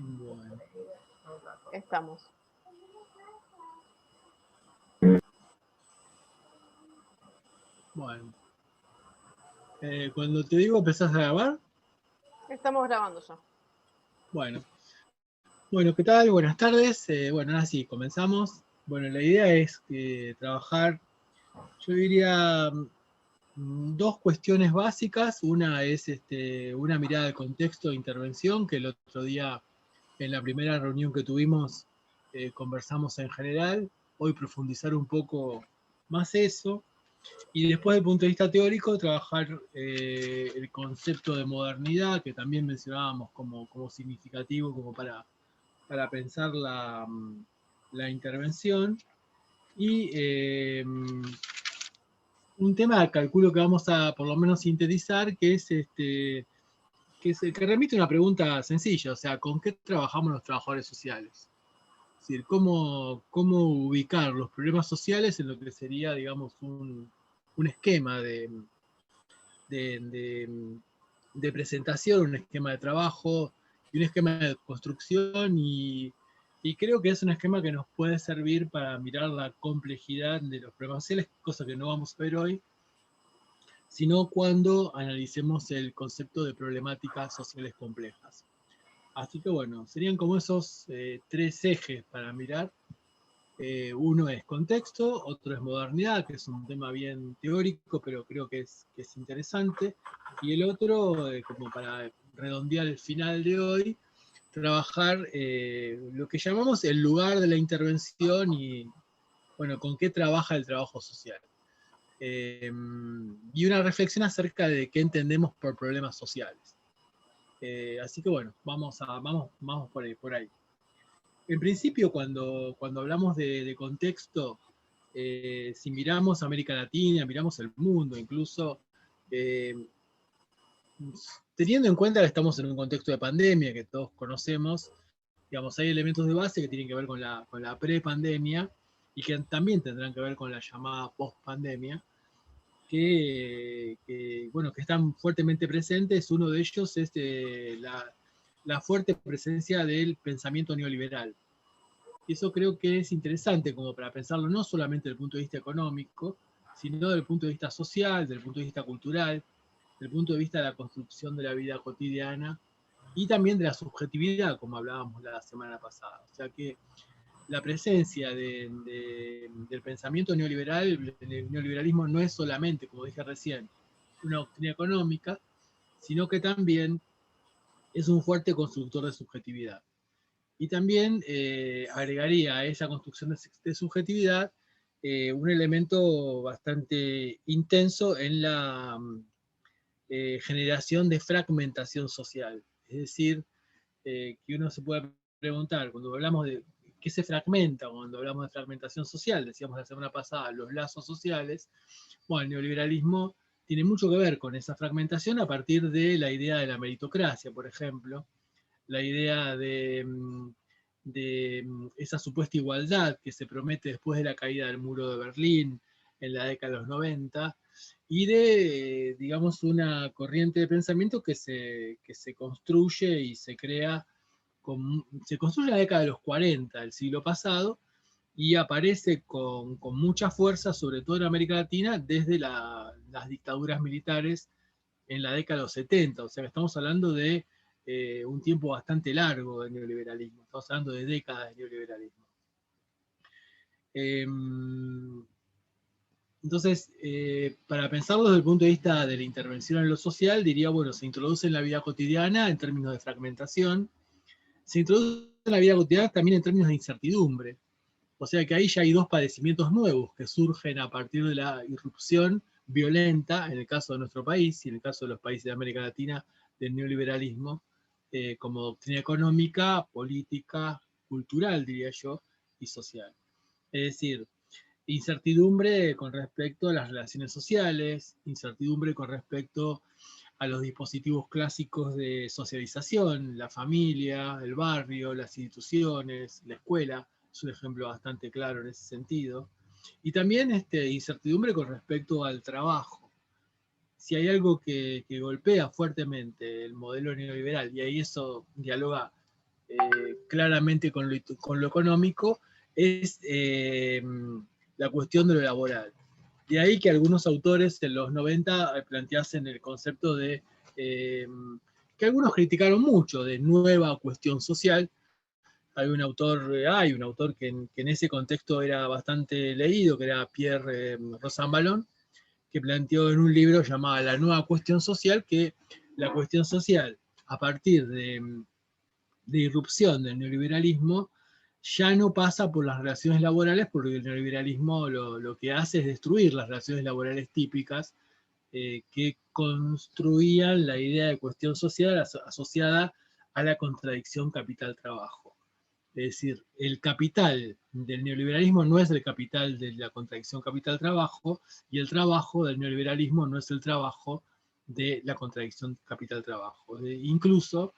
Bueno. Estamos. Bueno. Cuando te digo, ¿empezás a grabar? Estamos grabando ya. Bueno. Bueno, ¿qué tal? Buenas tardes. Bueno, ahora sí, comenzamos. Bueno, la idea es trabajar, yo diría, dos cuestiones básicas. Una es una mirada al contexto de intervención, que el otro día, en la primera reunión que tuvimos, conversamos en general. Hoy profundizar un poco más eso. Y después, desde el punto de vista teórico, trabajar el concepto de modernidad, que también mencionábamos como significativo, como para pensar la intervención. Y un tema, calculo que vamos a por lo menos sintetizar, que es que remite a una pregunta sencilla, o sea, ¿con qué trabajamos los trabajadores sociales? Es decir, ¿cómo ubicar los problemas sociales en lo que sería, digamos, un esquema de, de presentación, un esquema de trabajo y un esquema de construcción, y creo que es un esquema que nos puede servir para mirar la complejidad de los problemas sociales, cosa que no vamos a ver hoy, sino cuando analicemos el concepto de problemáticas sociales complejas. Así que bueno, serían como esos tres ejes para mirar. Uno es contexto, otro es modernidad, que es un tema bien teórico, pero creo que es interesante. Y el otro, como para redondear el final de hoy, trabajar lo que llamamos el lugar de la intervención y, bueno, con qué trabaja el trabajo social. Y una reflexión acerca de qué entendemos por problemas sociales. Así que bueno, vamos por ahí. En principio, cuando hablamos de contexto, si miramos América Latina, miramos el mundo, incluso eh, teniendo en cuenta que estamos en un contexto de pandemia que todos conocemos, digamos, hay elementos de base que tienen que ver con la pre-pandemia y que también tendrán que ver con la llamada post-pandemia, bueno, que están fuertemente presentes. Uno de ellos es la fuerte presencia del pensamiento neoliberal. Y eso creo que es interesante como para pensarlo no solamente desde el punto de vista económico, sino desde el punto de vista social, desde el punto de vista cultural, desde el punto de vista de la construcción de la vida cotidiana y también de la subjetividad, como hablábamos la semana pasada. O sea que la presencia del pensamiento neoliberal, el neoliberalismo no es solamente, como dije recién, una doctrina económica, sino que también es un fuerte constructor de subjetividad. Y también agregaría a esa construcción de subjetividad un elemento bastante intenso en la generación de fragmentación social. Es decir, que uno se puede preguntar, cuando hablamos de qué se fragmenta, cuando hablamos de fragmentación social, decíamos la semana pasada, los lazos sociales, bueno, el neoliberalismo tiene mucho que ver con esa fragmentación a partir de la idea de la meritocracia, por ejemplo, la idea de esa supuesta igualdad que se promete después de la caída del muro de Berlín en la década de los 90, y de, digamos, una corriente de pensamiento que se construye y se crea, se construye en la década de los 40 del siglo pasado, y aparece con mucha fuerza, sobre todo en América Latina, desde las dictaduras militares en la década de los 70, o sea que estamos hablando de un tiempo bastante largo de neoliberalismo, estamos hablando de décadas de neoliberalismo. Eh, entonces, para pensarlo desde el punto de vista de la intervención en lo social, diría, bueno, se introduce en la vida cotidiana en términos de fragmentación, se introduce en la vida cotidiana también en términos de incertidumbre, o sea que ahí ya hay dos padecimientos nuevos que surgen a partir de la irrupción violenta, en el caso de nuestro país y en el caso de los países de América Latina, del neoliberalismo, como doctrina económica, política, cultural, diría yo, y social. Es decir, incertidumbre con respecto a las relaciones sociales, incertidumbre con respecto a los dispositivos clásicos de socialización, la familia, el barrio, las instituciones, la escuela, es un ejemplo bastante claro en ese sentido. Y también incertidumbre con respecto al trabajo. Si hay algo que golpea fuertemente el modelo neoliberal, y ahí eso dialoga claramente con lo económico, es la cuestión de lo laboral. De ahí que algunos autores en los 90 planteasen el concepto de, que algunos criticaron mucho, de nueva cuestión social. Hay un autor que en ese contexto era bastante leído, que era Pierre Rosanvallon, que planteó en un libro llamado La nueva cuestión social, que la cuestión social, a partir de irrupción del neoliberalismo, ya no pasa por las relaciones laborales, porque el neoliberalismo lo que hace es destruir las relaciones laborales típicas que construían la idea de cuestión social asociada a la contradicción capital-trabajo. Es decir, el capital del neoliberalismo no es el capital de la contradicción capital-trabajo, y el trabajo del neoliberalismo no es el trabajo de la contradicción capital-trabajo. Incluso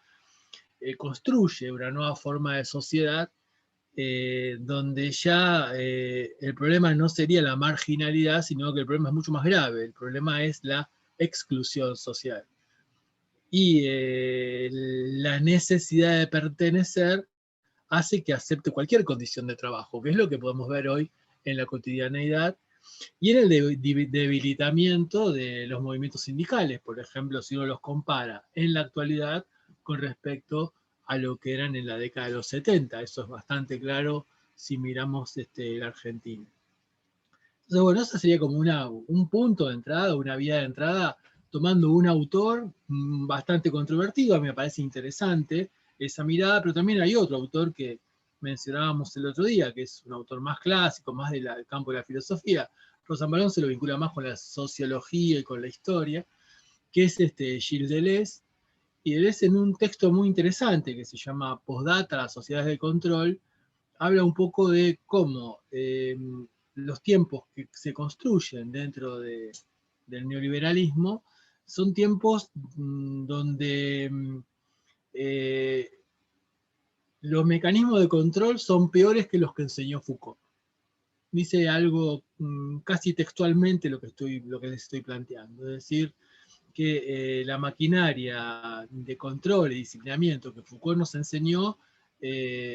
construye una nueva forma de sociedad donde ya el problema no sería la marginalidad, sino que el problema es mucho más grave. El problema es la exclusión social. Y la necesidad de pertenecer hace que acepte cualquier condición de trabajo, que es lo que podemos ver hoy en la cotidianeidad y en el debilitamiento de los movimientos sindicales. Por ejemplo, si uno los compara en la actualidad con respecto a lo que eran en la década de los 70. Eso es bastante claro si miramos la Argentina. Entonces, bueno, eso sería como un punto de entrada, una vía de entrada, tomando un autor bastante controvertido. A mí me parece interesante esa mirada, pero también hay otro autor que mencionábamos el otro día, que es un autor más clásico, más del campo de la filosofía. Rosanvallon se lo vincula más con la sociología y con la historia, que es Gilles Deleuze. Y Deleuze, en un texto muy interesante que se llama Postdata, las sociedades de control, habla un poco de cómo los tiempos que se construyen dentro del neoliberalismo son tiempos donde los mecanismos de control son peores que los que enseñó Foucault. Dice algo casi textualmente lo que les estoy planteando. Es decir, que la maquinaria de control y disciplinamiento que Foucault nos enseñó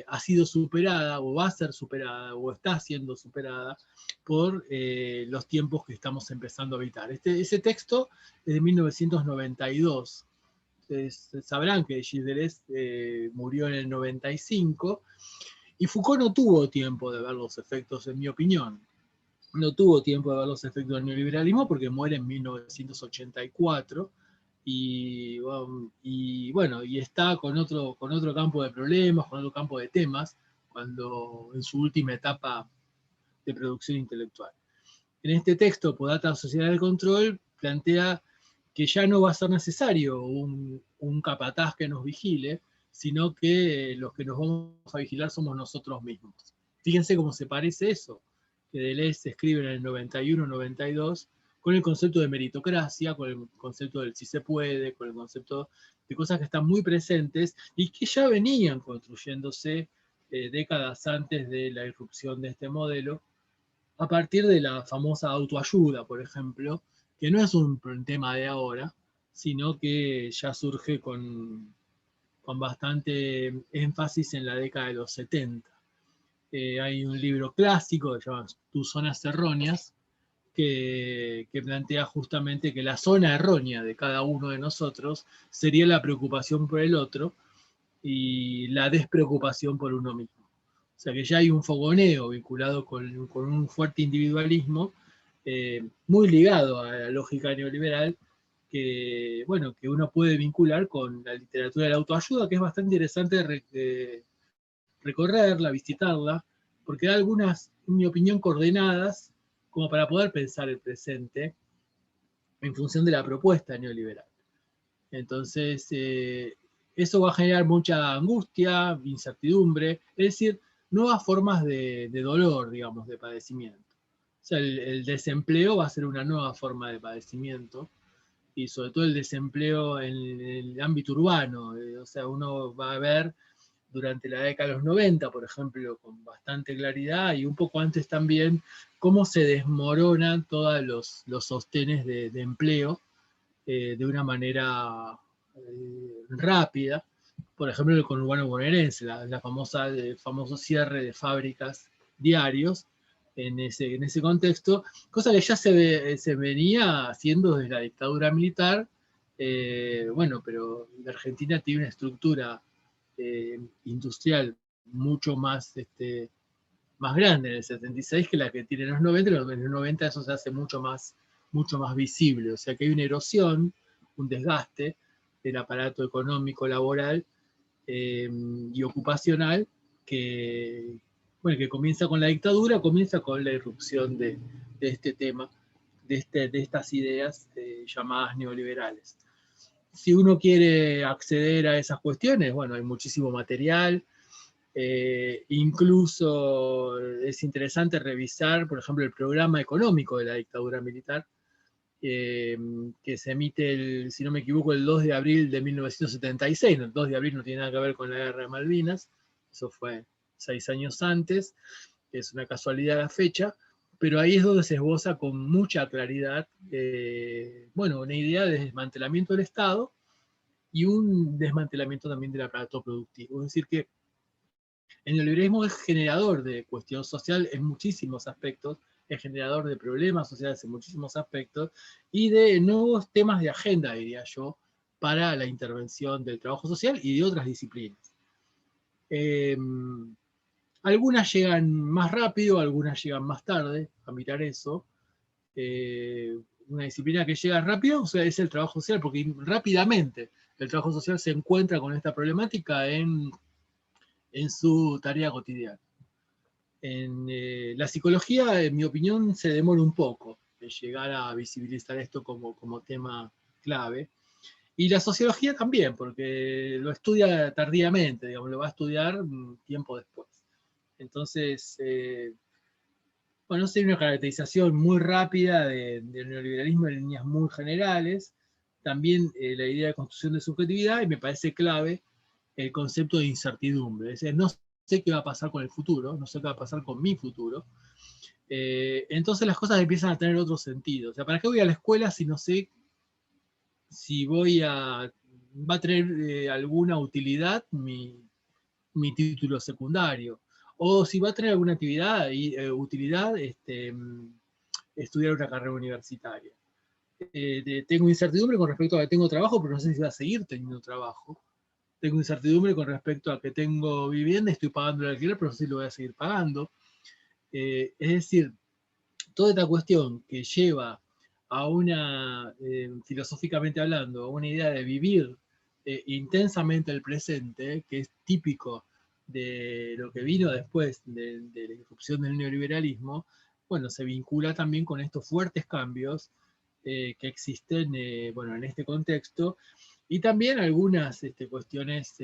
ha sido superada, o va a ser superada, o está siendo superada por los tiempos que estamos empezando a habitar. Ese texto es de 1992. Ustedes sabrán que Gilles Deleuze murió en el 95, y Foucault no tuvo tiempo de ver los efectos, en mi opinión. No tuvo tiempo de ver los efectos del neoliberalismo porque muere en 1984 y bueno, y está con otro campo de problemas, con otro campo de temas, cuando en su última etapa de producción intelectual. En este texto, Postdata, Sociedad del Control, plantea que ya no va a ser necesario un capataz que nos vigile, sino que los que nos vamos a vigilar somos nosotros mismos. Fíjense cómo se parece eso, que Deleuze escribe en el 91-92, con el concepto de meritocracia, con el concepto del si se puede, con el concepto de cosas que están muy presentes y que ya venían construyéndose décadas antes de la irrupción de este modelo, a partir de la famosa autoayuda, por ejemplo, que no es un tema de ahora, sino que ya surge con bastante énfasis en la década de los 70. Hay un libro clásico que se llama Tus zonas erróneas, que plantea justamente que la zona errónea de cada uno de nosotros sería la preocupación por el otro y la despreocupación por uno mismo. O sea que ya hay un fogoneo vinculado con un fuerte individualismo muy ligado a la lógica neoliberal que, bueno, que uno puede vincular con la literatura de la autoayuda, que es bastante interesante recorrerla, visitarla, porque da algunas, en mi opinión, coordenadas como para poder pensar el presente en función de la propuesta neoliberal. Entonces, eso va a generar mucha angustia, incertidumbre, es decir, nuevas formas de dolor, digamos, de padecimiento. O sea, el desempleo va a ser una nueva forma de padecimiento, y sobre todo el desempleo en el ámbito urbano. O sea, uno va a ver durante la década de los 90, por ejemplo, con bastante claridad, y un poco antes también, cómo se desmoronan todos los sostenes de empleo de una manera rápida, por ejemplo, el conurbano bonaerense, el famoso cierre de fábricas diarios en ese contexto, cosa que ya se venía haciendo desde la dictadura militar. Bueno, pero la Argentina tiene una estructura industrial mucho más, más grande en el 76 que la que tiene en los 90, en los 90 eso se hace mucho más visible, o sea que hay una erosión, un desgaste del aparato económico, laboral y ocupacional que, bueno, que comienza con la dictadura, comienza con la irrupción de este tema, de estas ideas llamadas neoliberales. Si uno quiere acceder a esas cuestiones, bueno, hay muchísimo material. Incluso es interesante revisar, por ejemplo, el programa económico de la dictadura militar, que se emite, si no me equivoco, el 2 de abril de 1976. El 2 de abril no tiene nada que ver con la guerra de Malvinas, eso fue 6 años antes, es una casualidad la fecha, pero ahí es donde se esboza con mucha claridad, bueno, una idea de desmantelamiento del Estado y un desmantelamiento también del aparato productivo. Es decir, que el neoliberalismo es generador de cuestión social en muchísimos aspectos, es generador de problemas sociales en muchísimos aspectos y de nuevos temas de agenda, diría yo, para la intervención del trabajo social y de otras disciplinas. Eh, Algunas llegan más rápido, algunas llegan más tarde a mirar eso. Una disciplina que llega rápido, o sea, es el trabajo social, porque rápidamente el trabajo social se encuentra con esta problemática en su tarea cotidiana. La psicología, en mi opinión, se demora un poco de llegar a visibilizar esto como tema clave. Y la sociología también, porque lo estudia tardíamente, digamos, lo va a estudiar un tiempo después. Entonces, bueno, sería una caracterización muy rápida del neoliberalismo en líneas muy generales. También la idea de construcción de subjetividad, y me parece clave el concepto de incertidumbre. Es decir, no sé qué va a pasar con el futuro, no sé qué va a pasar con mi futuro. Entonces las cosas empiezan a tener otro sentido. O sea, ¿para qué voy a la escuela si no sé si va a tener alguna utilidad mi título secundario? O si va a tener alguna actividad y utilidad estudiar una carrera universitaria. Tengo incertidumbre con respecto a que tengo trabajo, pero no sé si va a seguir teniendo trabajo. Tengo incertidumbre con respecto a que tengo vivienda, estoy pagando el alquiler, pero no sé si lo voy a seguir pagando. Es decir, toda esta cuestión que lleva a una, filosóficamente hablando, a una idea de vivir intensamente el presente, que es típico de lo que vino después de la irrupción del neoliberalismo, bueno, se vincula también con estos fuertes cambios que existen, bueno, en este contexto, y también algunas cuestiones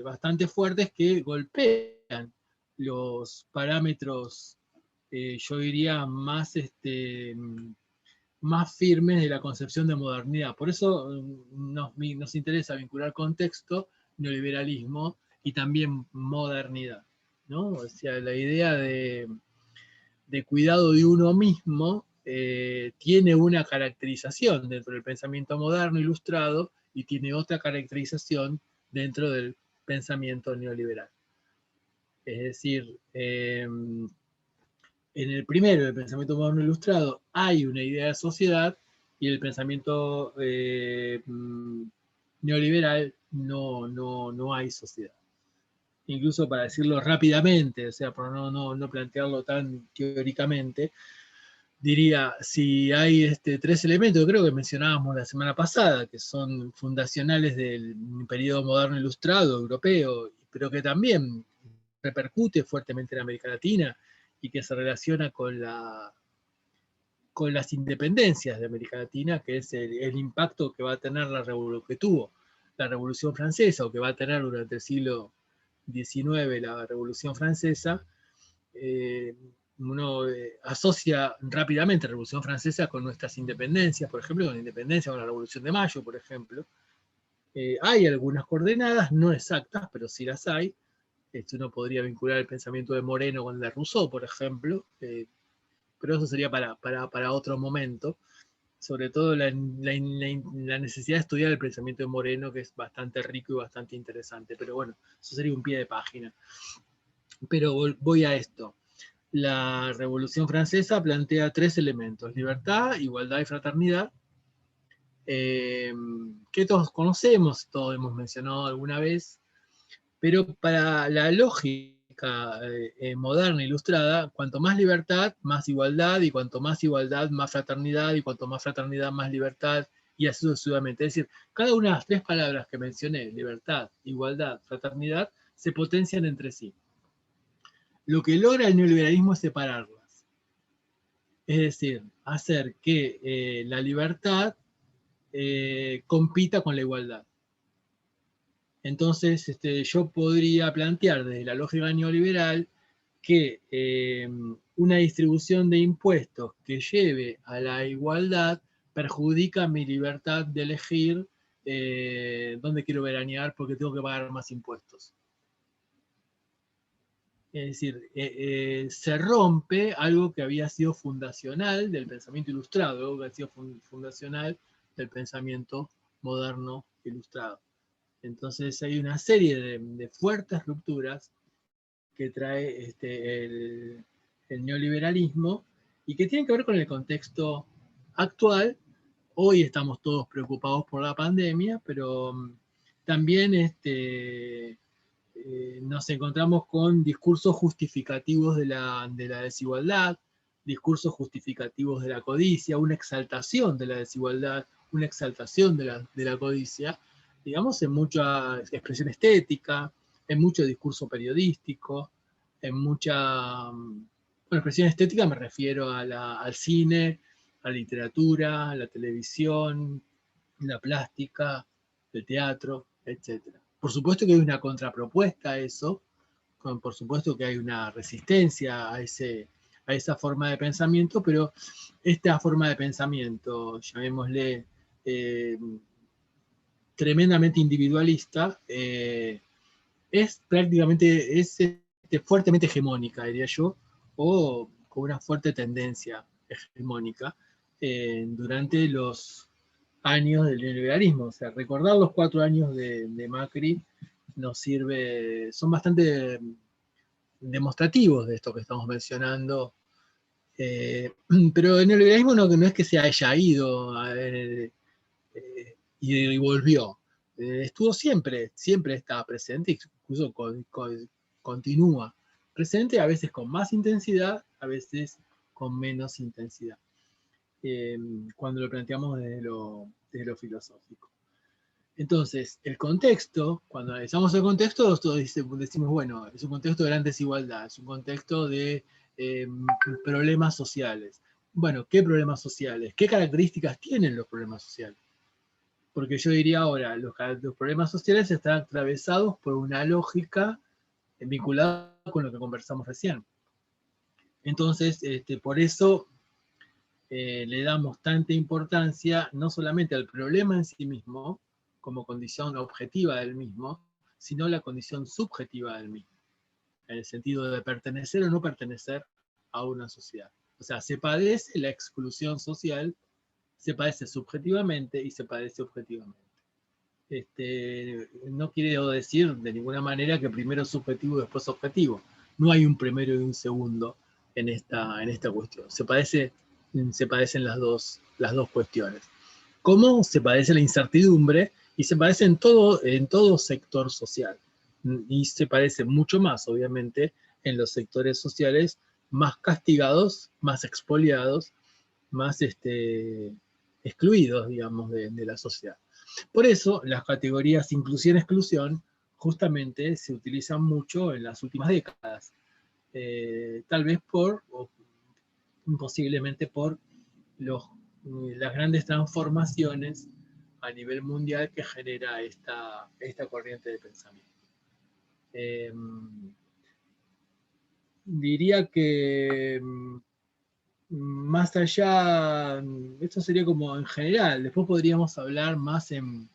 bastante fuertes que golpean los parámetros, yo diría, más firmes de la concepción de modernidad. Por eso nos interesa vincular contexto, neoliberalismo y también modernidad, ¿no? O sea, la idea de cuidado de uno mismo tiene una caracterización dentro del pensamiento moderno ilustrado y tiene otra caracterización dentro del pensamiento neoliberal. Es decir, en el primero, el pensamiento moderno ilustrado, hay una idea de sociedad y el pensamiento neoliberal no hay sociedad. Incluso para decirlo rápidamente, o sea, por no plantearlo tan teóricamente, diría, si hay tres elementos, creo que mencionábamos la semana pasada, que son fundacionales del periodo moderno ilustrado europeo, pero que también repercute fuertemente en América Latina y que se relaciona con las independencias de América Latina, que es el impacto que va a tener que tuvo la Revolución Francesa, o que va a tener durante el siglo XIX la Revolución Francesa. Uno asocia rápidamente la Revolución Francesa con nuestras independencias, por ejemplo, con la independencia, con la Revolución de Mayo, por ejemplo. Hay algunas coordenadas, no exactas, pero sí las hay. Uno podría vincular el pensamiento de Moreno con el de Rousseau, por ejemplo, pero eso sería para otro momento. sobre todo la necesidad de estudiar el pensamiento de Moreno, que es bastante rico y bastante interesante. Pero bueno, eso sería un pie de página. Pero voy a esto. La Revolución Francesa plantea 3 elementos: libertad, igualdad y fraternidad, que todos conocemos, todos hemos mencionado alguna vez, pero para la lógica moderna, ilustrada, cuanto más libertad, más igualdad, y cuanto más igualdad, más fraternidad, y cuanto más fraternidad, más libertad, y así sucesivamente. Es decir, cada una de las 3 palabras que mencioné, libertad, igualdad, fraternidad, se potencian entre sí. Lo que logra el neoliberalismo es separarlas. Es decir, hacer que la libertad compita con la igualdad. Entonces, yo podría plantear desde la lógica neoliberal que una distribución de impuestos que lleve a la igualdad perjudica mi libertad de elegir dónde quiero veranear porque tengo que pagar más impuestos. Es decir, se rompe algo que había sido fundacional del pensamiento ilustrado, algo que había sido fundacional del pensamiento moderno ilustrado. Entonces hay una serie de fuertes rupturas que trae el neoliberalismo y que tienen que ver con el contexto actual. Hoy estamos todos preocupados por la pandemia, pero también nos encontramos con discursos justificativos de la desigualdad, discursos justificativos de la codicia, una exaltación de la desigualdad, una exaltación de la codicia, digamos, en mucha expresión estética, en mucho discurso periodístico, en mucha... Bueno, expresión estética me refiero al cine, a la literatura, a la televisión, la plástica, el teatro, etcétera. Por supuesto que hay una contrapropuesta a eso, por supuesto que hay una resistencia a esa forma de pensamiento, pero esta forma de pensamiento, llamémosle tremendamente individualista, es prácticamente fuertemente hegemónica, diría yo, o con una fuerte tendencia hegemónica durante los años del neoliberalismo. O sea, recordar los 4 años de Macri nos sirve, son bastante demostrativos de esto que estamos mencionando. Pero el neoliberalismo no es que se haya ido y volvió. Estuvo siempre estaba presente, incluso continúa presente, a veces con más intensidad, a veces con menos intensidad, cuando lo planteamos desde lo filosófico. Entonces, el contexto, cuando analizamos el contexto, todos decimos, bueno, es un contexto de gran desigualdad, es un contexto de problemas sociales. Bueno, ¿qué problemas sociales? ¿Qué características tienen los problemas sociales? Porque yo diría ahora, los problemas sociales están atravesados por una lógica vinculada con lo que conversamos recién. Entonces, por eso le damos tanta importancia no solamente al problema en sí mismo, como condición objetiva del mismo, sino la condición subjetiva del mismo, en el sentido de pertenecer o no pertenecer a una sociedad. O sea, se padece la exclusión social, se padece subjetivamente y se padece objetivamente. No quiere decir de ninguna manera que primero es subjetivo y después objetivo. No hay un primero y un segundo en esta cuestión. Se padecen las dos cuestiones. ¿Cómo se padece la incertidumbre? Y se padece en todo sector social. Y se padece mucho más, obviamente, en los sectores sociales más castigados, más expoliados, más excluidos, digamos, de la sociedad. Por eso, las categorías inclusión-exclusión justamente se utilizan mucho en las últimas décadas. Tal vez o posiblemente por las grandes transformaciones a nivel mundial que genera esta corriente de pensamiento. Diría que más allá, esto sería como en general, después podríamos hablar más en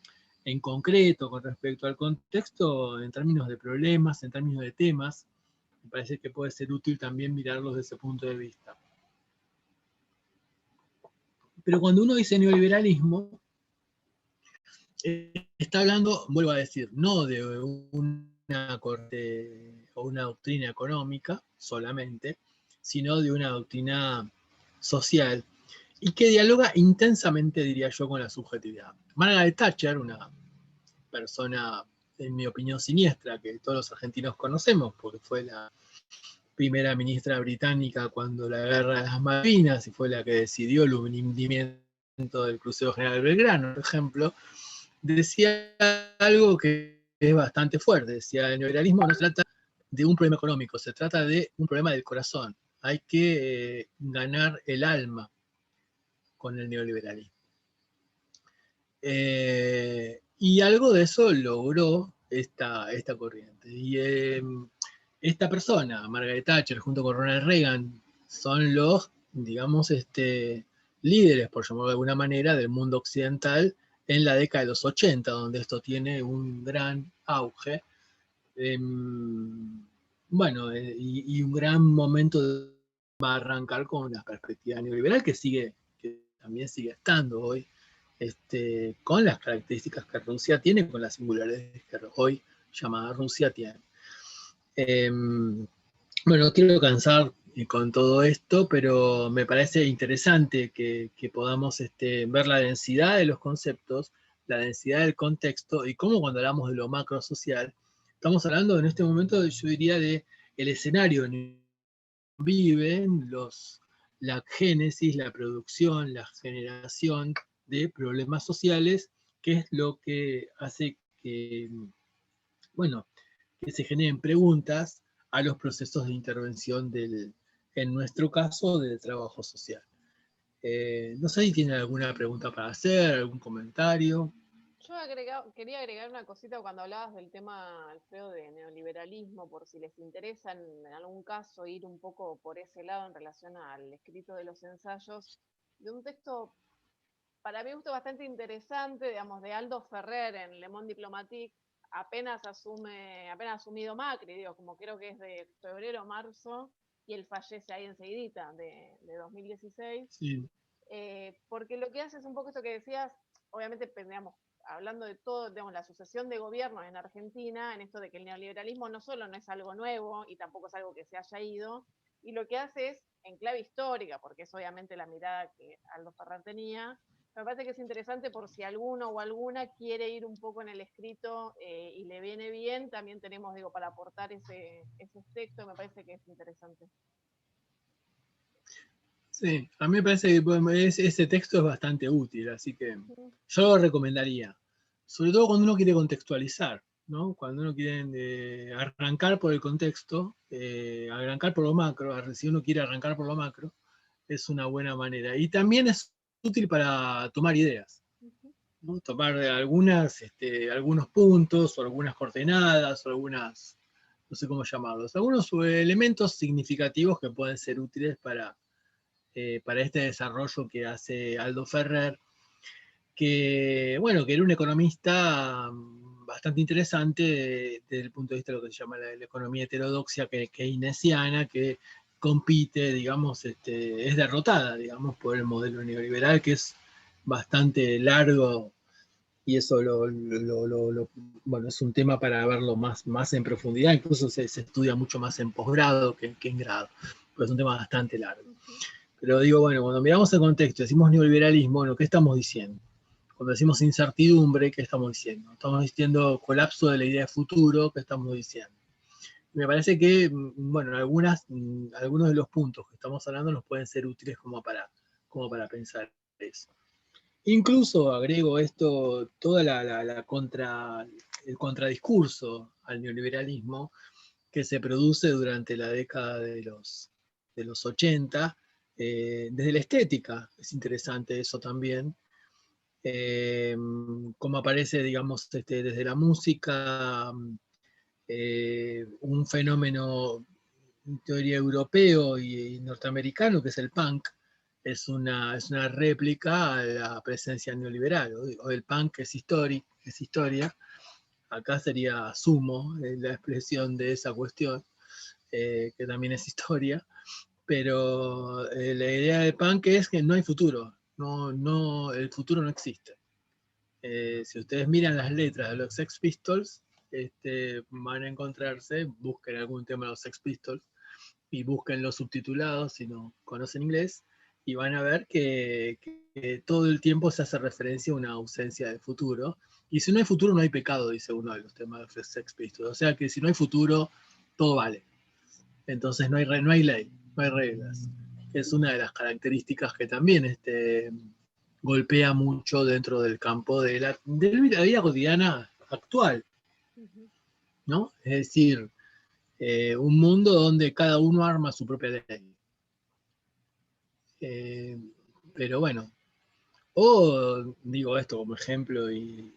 concreto con respecto al contexto, en términos de problemas, en términos de temas. Me parece que puede ser útil también mirarlos desde ese punto de vista. Pero cuando uno dice neoliberalismo, está hablando, vuelvo a decir, no de una corte o una doctrina económica solamente, sino de una doctrina social y que dialoga intensamente, diría yo, con la subjetividad. Margaret Thatcher, una persona, en mi opinión, siniestra, que todos los argentinos conocemos, porque fue la primera ministra británica cuando la guerra de las Malvinas y fue la que decidió el hundimiento del crucero General Belgrano, por ejemplo, decía algo que es bastante fuerte. Decía, el neoliberalismo no se trata de un problema económico, se trata de un problema del corazón. Hay que ganar el alma con el neoliberalismo. Y algo de eso logró esta corriente. Y esta persona, Margaret Thatcher, junto con Ronald Reagan, son los, digamos, líderes, por llamarlo de alguna manera, del mundo occidental en la década de los 80, donde esto tiene un gran auge. Bueno, y un gran momento de arrancar con la perspectiva neoliberal que también sigue estando hoy, con las características que Rusia tiene, con las singularidades que hoy llamada Rusia tiene. Bueno, no quiero cansar con todo esto, pero me parece interesante que podamos ver la densidad de los conceptos, la densidad del contexto y cómo cuando hablamos de lo macro social, estamos hablando en este momento, yo diría, de el escenario en el que viven la génesis, la producción, la generación de problemas sociales, que es lo que hace que, bueno, que se generen preguntas a los procesos de intervención en nuestro caso, del trabajo social. No sé si tienen alguna pregunta para hacer, algún comentario. Yo quería agregar una cosita cuando hablabas del tema, Alfredo, de neoliberalismo, por si les interesa en algún caso ir un poco por ese lado en relación al escrito de los ensayos, de un texto para mí gusto bastante interesante, digamos, de Aldo Ferrer en Le Monde Diplomatique, apenas asumido Macri, digo, como creo que es de febrero, marzo, y él fallece ahí enseguidita, de 2016. Sí. Porque lo que hace es un poco esto que decías, obviamente, digamos, hablando de todo, digamos, la sucesión de gobiernos en Argentina, en esto de que el neoliberalismo no solo no es algo nuevo y tampoco es algo que se haya ido, y lo que hace es, en clave histórica, porque es obviamente la mirada que Aldo Ferrer tenía, me parece que es interesante por si alguno o alguna quiere ir un poco en el escrito y le viene bien, también tenemos, digo, para aportar ese texto, me parece que es interesante. Sí, a mí me parece que ese texto es bastante útil, así que yo lo recomendaría. Sobre todo cuando uno quiere contextualizar, ¿no? Cuando uno quiere arrancar por el contexto, arrancar por lo macro, si uno quiere arrancar por lo macro, es una buena manera. Y también es útil para tomar ideas, ¿no? Tomar algunos puntos o algunas coordenadas o algunas, no sé cómo llamarlos, algunos elementos significativos que pueden ser útiles para este desarrollo que hace Aldo Ferrer, que, bueno, que era un economista bastante interesante desde el punto de vista de lo que se llama la economía heterodoxa keynesiana, que compite, digamos, es derrotada, digamos, por el modelo neoliberal, que es bastante largo, y eso bueno, es un tema para verlo más en profundidad, incluso se estudia mucho más en posgrado que en grado, pero es un tema bastante largo. Pero digo, bueno, cuando miramos el contexto, decimos neoliberalismo, bueno, ¿qué estamos diciendo? Cuando decimos incertidumbre, ¿qué estamos diciendo? Estamos diciendo colapso de la idea de futuro, ¿qué estamos diciendo? Me parece que, bueno, algunos de los puntos que estamos hablando nos pueden ser útiles como para pensar eso. Incluso agrego esto, toda el contradiscurso al neoliberalismo que se produce durante la década de los 80, desde la estética, es interesante eso también, como aparece, digamos, desde la música, un fenómeno en teoría europeo y norteamericano, que es el punk, es una réplica a la presencia neoliberal. O el punk es historia, acá sería sumo, la expresión de esa cuestión, que también es historia, pero la idea del punk es que no hay futuro, el futuro no existe. Si ustedes miran las letras de los Sex Pistols, van a encontrarse, busquen algún tema de los Sex Pistols y busquen los subtitulados si no conocen inglés, y van a ver que todo el tiempo se hace referencia a una ausencia de futuro. Y si no hay futuro, no hay pecado, dice uno de los temas de los Sex Pistols. O sea que si no hay futuro, todo vale. Entonces no hay ley, no hay reglas. Es una de las características que también golpea mucho dentro del campo de la vida cotidiana actual, ¿no? Es decir, un mundo donde cada uno arma su propia ley. Pero bueno, o digo esto como ejemplo y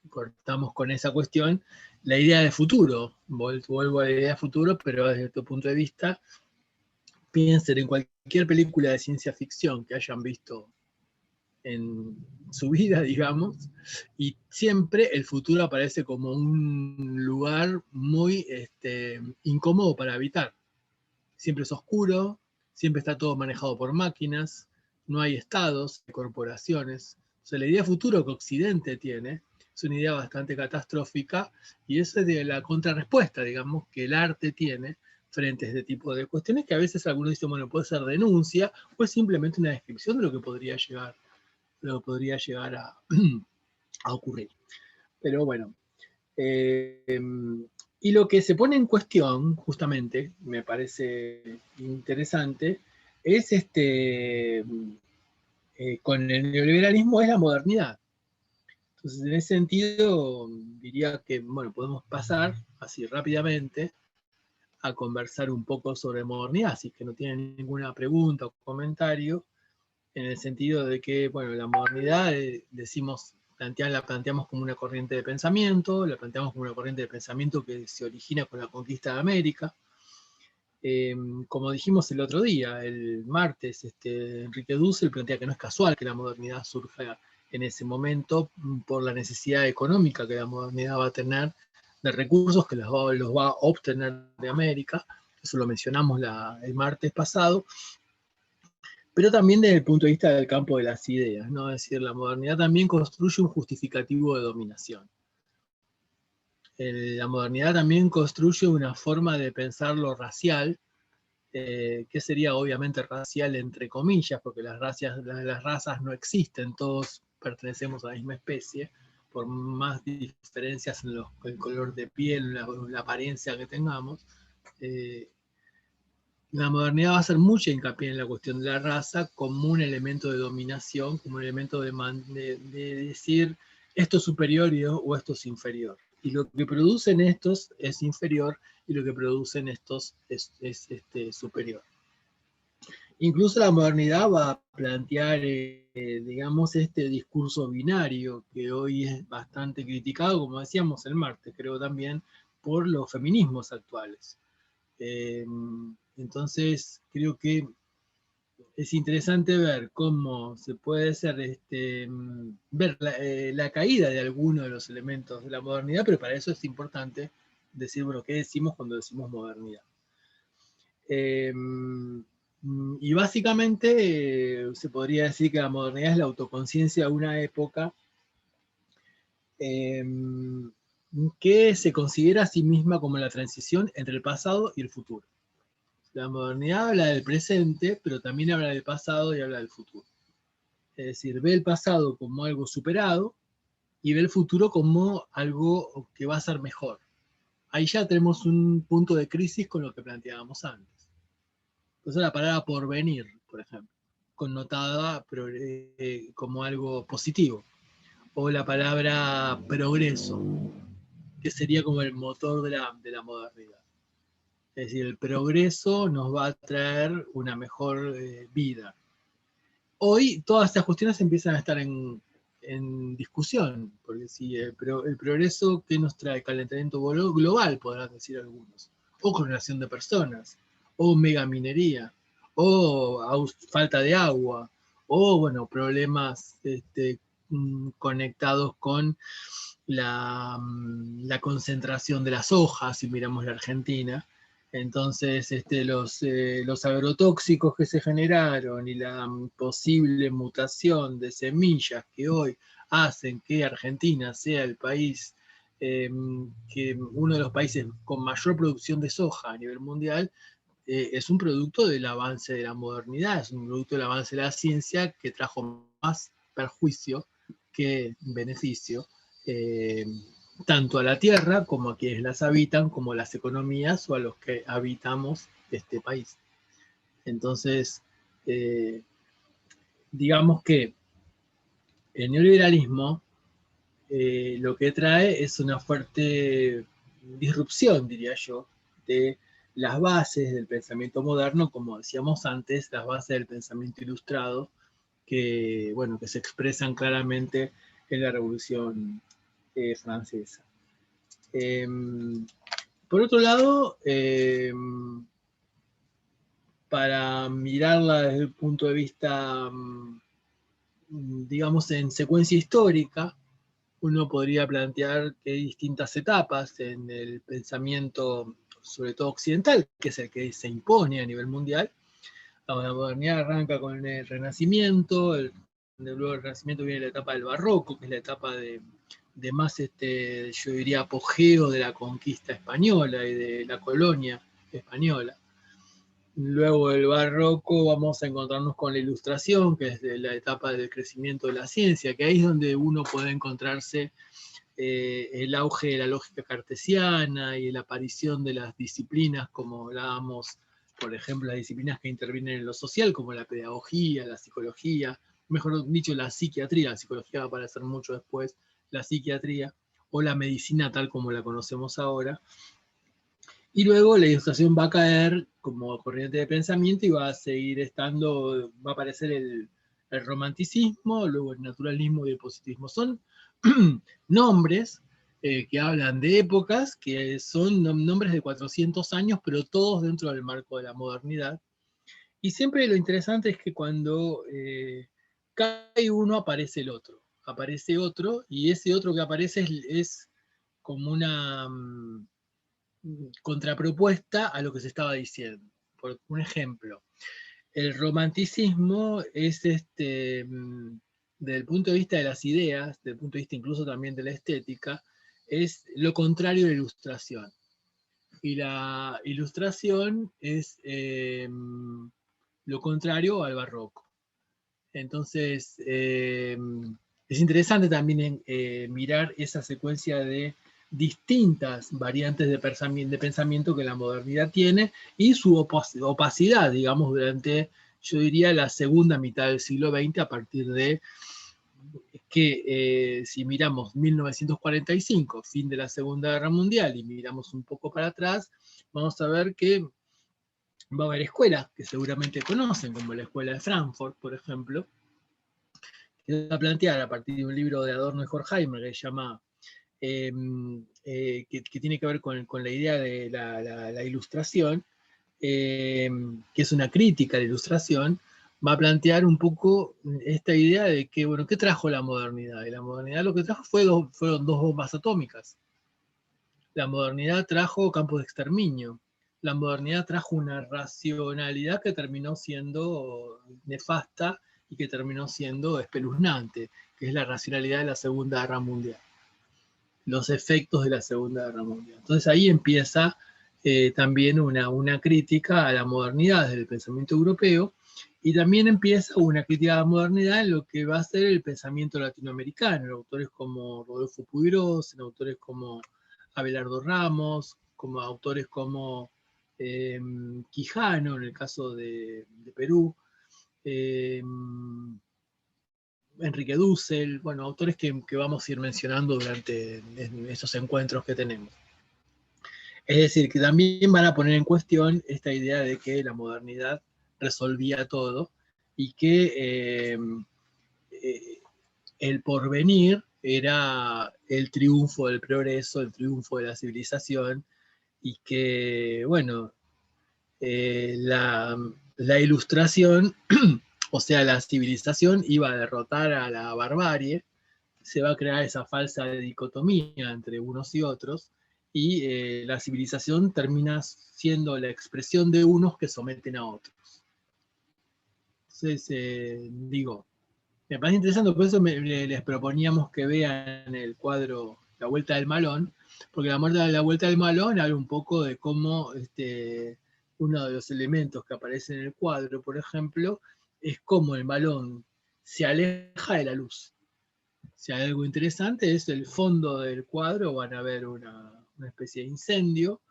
cortamos con esa cuestión, la idea de futuro, vuelvo a la idea de futuro, pero desde tu punto de vista, piensen en cualquier película de ciencia ficción que hayan visto en su vida, digamos, y siempre el futuro aparece como un lugar muy incómodo para habitar. Siempre es oscuro, siempre está todo manejado por máquinas, no hay estados, hay corporaciones. O sea, la idea de futuro que Occidente tiene es una idea bastante catastrófica, y esa es de la contrarrespuesta, digamos, que el arte tiene frente a este tipo de cuestiones, que a veces algunos dicen, bueno, puede ser denuncia, o es simplemente una descripción de lo que podría llegar a ocurrir. Pero bueno, y lo que se pone en cuestión, justamente, me parece interesante, es con el neoliberalismo, es la modernidad. Entonces, en ese sentido, diría que, bueno, podemos pasar así rápidamente a conversar un poco sobre modernidad, si que no tienen ninguna pregunta o comentario, en el sentido de que, bueno, la modernidad, la planteamos como una corriente de pensamiento, la planteamos como una corriente de pensamiento que se origina con la conquista de América. Como dijimos el otro día, el martes, Enrique Dussel plantea que no es casual que la modernidad surja en ese momento por la necesidad económica que la modernidad va a tener de recursos que los va a obtener de América. Eso lo mencionamos el martes pasado, pero también desde el punto de vista del campo de las ideas, ¿no? Es decir, la modernidad también construye un justificativo de dominación. La modernidad también construye una forma de pensar lo racial, que sería obviamente racial entre comillas, porque las razas no existen, todos pertenecemos a la misma especie, por más diferencias en el color de piel, la apariencia que tengamos. La modernidad va a hacer mucha hincapié en la cuestión de la raza como un elemento de dominación, como un elemento de decir esto es superior o esto es inferior. Y lo que producen estos es inferior y lo que producen estos es superior. Incluso la modernidad va a plantear, digamos, este discurso binario que hoy es bastante criticado, como decíamos el martes, creo también, por los feminismos actuales. Entonces, creo que es interesante ver cómo se puede hacer, ver la caída de algunos de los elementos de la modernidad, pero para eso es importante decir, bueno, ¿qué decimos cuando decimos modernidad? Y básicamente se podría decir que la modernidad es la autoconciencia de una época que se considera a sí misma como la transición entre el pasado y el futuro. La modernidad habla del presente, pero también habla del pasado y habla del futuro. Es decir, ve el pasado como algo superado y ve el futuro como algo que va a ser mejor. Ahí ya tenemos un punto de crisis con lo que planteábamos antes. Entonces la palabra porvenir, por ejemplo, connotada como algo positivo. O la palabra progreso, que sería como el motor de la modernidad. Es decir, el progreso nos va a traer una mejor vida. Hoy todas estas cuestiones empiezan a estar en discusión, porque si el progreso que nos trae calentamiento global, podrán decir algunos, o clonación de personas, o megaminería, o falta de agua, o bueno, problemas conectados con la concentración de las hojas, si miramos la Argentina, Entonces, los agrotóxicos que se generaron y la posible mutación de semillas que hoy hacen que Argentina sea el país, que uno de los países con mayor producción de soja a nivel mundial, es un producto del avance de la modernidad, es un producto del avance de la ciencia que trajo más perjuicio que beneficio. Tanto a la tierra como a quienes las habitan, como a las economías o a los que habitamos este país. Entonces, digamos que el neoliberalismo lo que trae es una fuerte disrupción, diría yo, de las bases del pensamiento moderno, como decíamos antes, las bases del pensamiento ilustrado, que, bueno, que se expresan claramente en la Revolución Francesa. Por otro lado, para mirarla desde el punto de vista, digamos, en secuencia histórica, uno podría plantear que hay distintas etapas en el pensamiento, sobre todo occidental, que es el que se impone a nivel mundial. La modernidad arranca con el Renacimiento, luego del Renacimiento viene la etapa del Barroco, que es la etapa de más, yo diría, apogeo de la conquista española y de la colonia española. Luego del Barroco vamos a encontrarnos con la Ilustración, que es de la etapa del crecimiento de la ciencia, que ahí es donde uno puede encontrarse el auge de la lógica cartesiana y la aparición de las disciplinas, como hablábamos, por ejemplo, las disciplinas que intervienen en lo social, como la pedagogía, la psicología, mejor dicho, la psiquiatría. La psicología va a aparecer mucho después, la psiquiatría, o la medicina tal como la conocemos ahora. Y luego la Ilustración va a caer como corriente de pensamiento y va a seguir estando, va a aparecer el romanticismo, luego el naturalismo y el positivismo. Son nombres que hablan de épocas, que son nombres de 400 años, pero todos dentro del marco de la modernidad. Y siempre lo interesante es que cuando cae uno, aparece el otro. Aparece otro, y ese otro que aparece es como una contrapropuesta a lo que se estaba diciendo. Por un ejemplo, el romanticismo es desde el punto de vista de las ideas, desde el punto de vista incluso también de la estética, es lo contrario de la ilustración. Y la ilustración es lo contrario al barroco. Entonces, es interesante también mirar esa secuencia de distintas variantes de pensamiento que la modernidad tiene y su opacidad, digamos, durante, yo diría, la segunda mitad del siglo XX, a partir de que si miramos 1945, fin de la Segunda Guerra Mundial, y miramos un poco para atrás, vamos a ver que va a haber escuelas que seguramente conocen, como la Escuela de Frankfurt, por ejemplo, que va a plantear a partir de un libro de Adorno y Horkheimer que se llama, que tiene que ver con la idea de la ilustración, que es una crítica a la ilustración, va a plantear un poco esta idea de que, bueno, ¿qué trajo la modernidad? Y la modernidad lo que trajo fueron dos bombas atómicas. La modernidad trajo campos de exterminio. La modernidad trajo una racionalidad que terminó siendo nefasta y que terminó siendo espeluznante, que es la racionalidad de la Segunda Guerra Mundial, los efectos de la Segunda Guerra Mundial. Entonces ahí empieza también una crítica a la modernidad desde el pensamiento europeo, y también empieza una crítica a la modernidad en lo que va a ser el pensamiento latinoamericano, en autores como Rodolfo Puiggrós, en autores como Abelardo Ramos, como autores como Quijano, en el caso de Perú, Enrique Dussel, bueno, autores que vamos a ir mencionando durante estos encuentros que tenemos. Es decir, que también van a poner en cuestión esta idea de que la modernidad resolvía todo y que el porvenir era el triunfo del progreso, el triunfo de la civilización, y que, bueno, la ilustración, o sea, la civilización iba a derrotar a la barbarie, se va a crear esa falsa dicotomía entre unos y otros, y la civilización termina siendo la expresión de unos que someten a otros. Entonces, digo, me parece interesante, por eso les proponíamos que vean el cuadro La Vuelta del Malón, porque la Vuelta del Malón habla un poco de cómo uno de los elementos que aparece en el cuadro, por ejemplo, es cómo el malón se aleja de la luz. Si hay algo interesante, es el fondo del cuadro, van a ver una especie de incendio,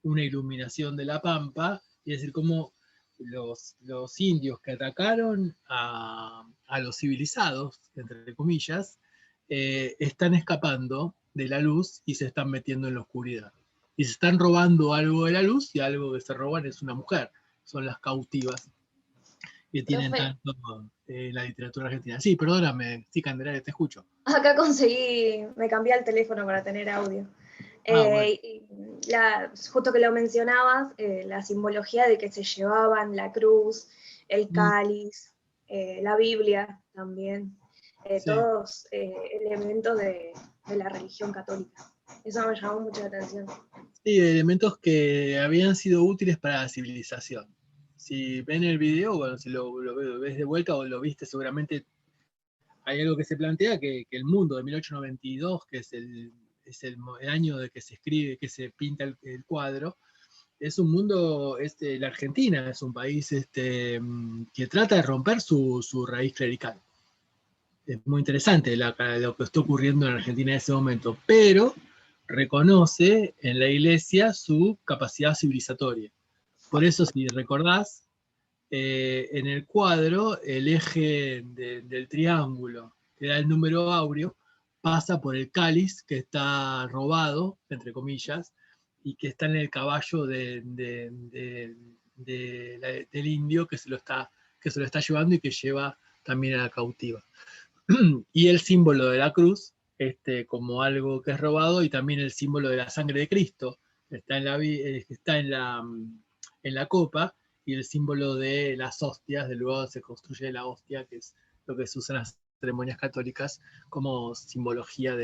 una iluminación de la pampa, y es decir, cómo los indios que atacaron a los civilizados, entre comillas, están escapando de la luz y se están metiendo en la oscuridad. Y se están robando algo de la luz, y algo que se roban es una mujer, son las cautivas que tienen Profe, tanto la literatura argentina. Sí, perdóname, sí, Candelaria, te escucho. acá conseguí, me cambié el teléfono para tener audio. Bueno. Justo que lo mencionabas, la simbología de que se llevaban la cruz, el cáliz, la Biblia también, Sí. todos elementos de la religión católica. Eso me llamó mucho la atención. Sí, elementos que habían sido útiles para la civilización. Si ven el video, bueno, si lo ves de vuelta o lo viste, seguramente hay algo que se plantea, que el mundo de 1892, que es el año de que se escribe, que se pinta el cuadro, es un mundo, la Argentina es un país que trata de romper su raíz clerical. Es muy interesante lo que está ocurriendo en Argentina en ese momento, pero reconoce en la iglesia su capacidad civilizatoria. Por eso, si recordás, en el cuadro, el eje del triángulo, que da el número áureo, pasa por el cáliz que está robado, entre comillas, y que está en el caballo del indio que se lo está llevando y que lleva también a la cautiva. Y el símbolo de la cruz, como algo que es robado, y también el símbolo de la sangre de Cristo, está en la copa, y el símbolo de las hostias, de luego se construye la hostia, que es lo que se usa en las ceremonias católicas como simbología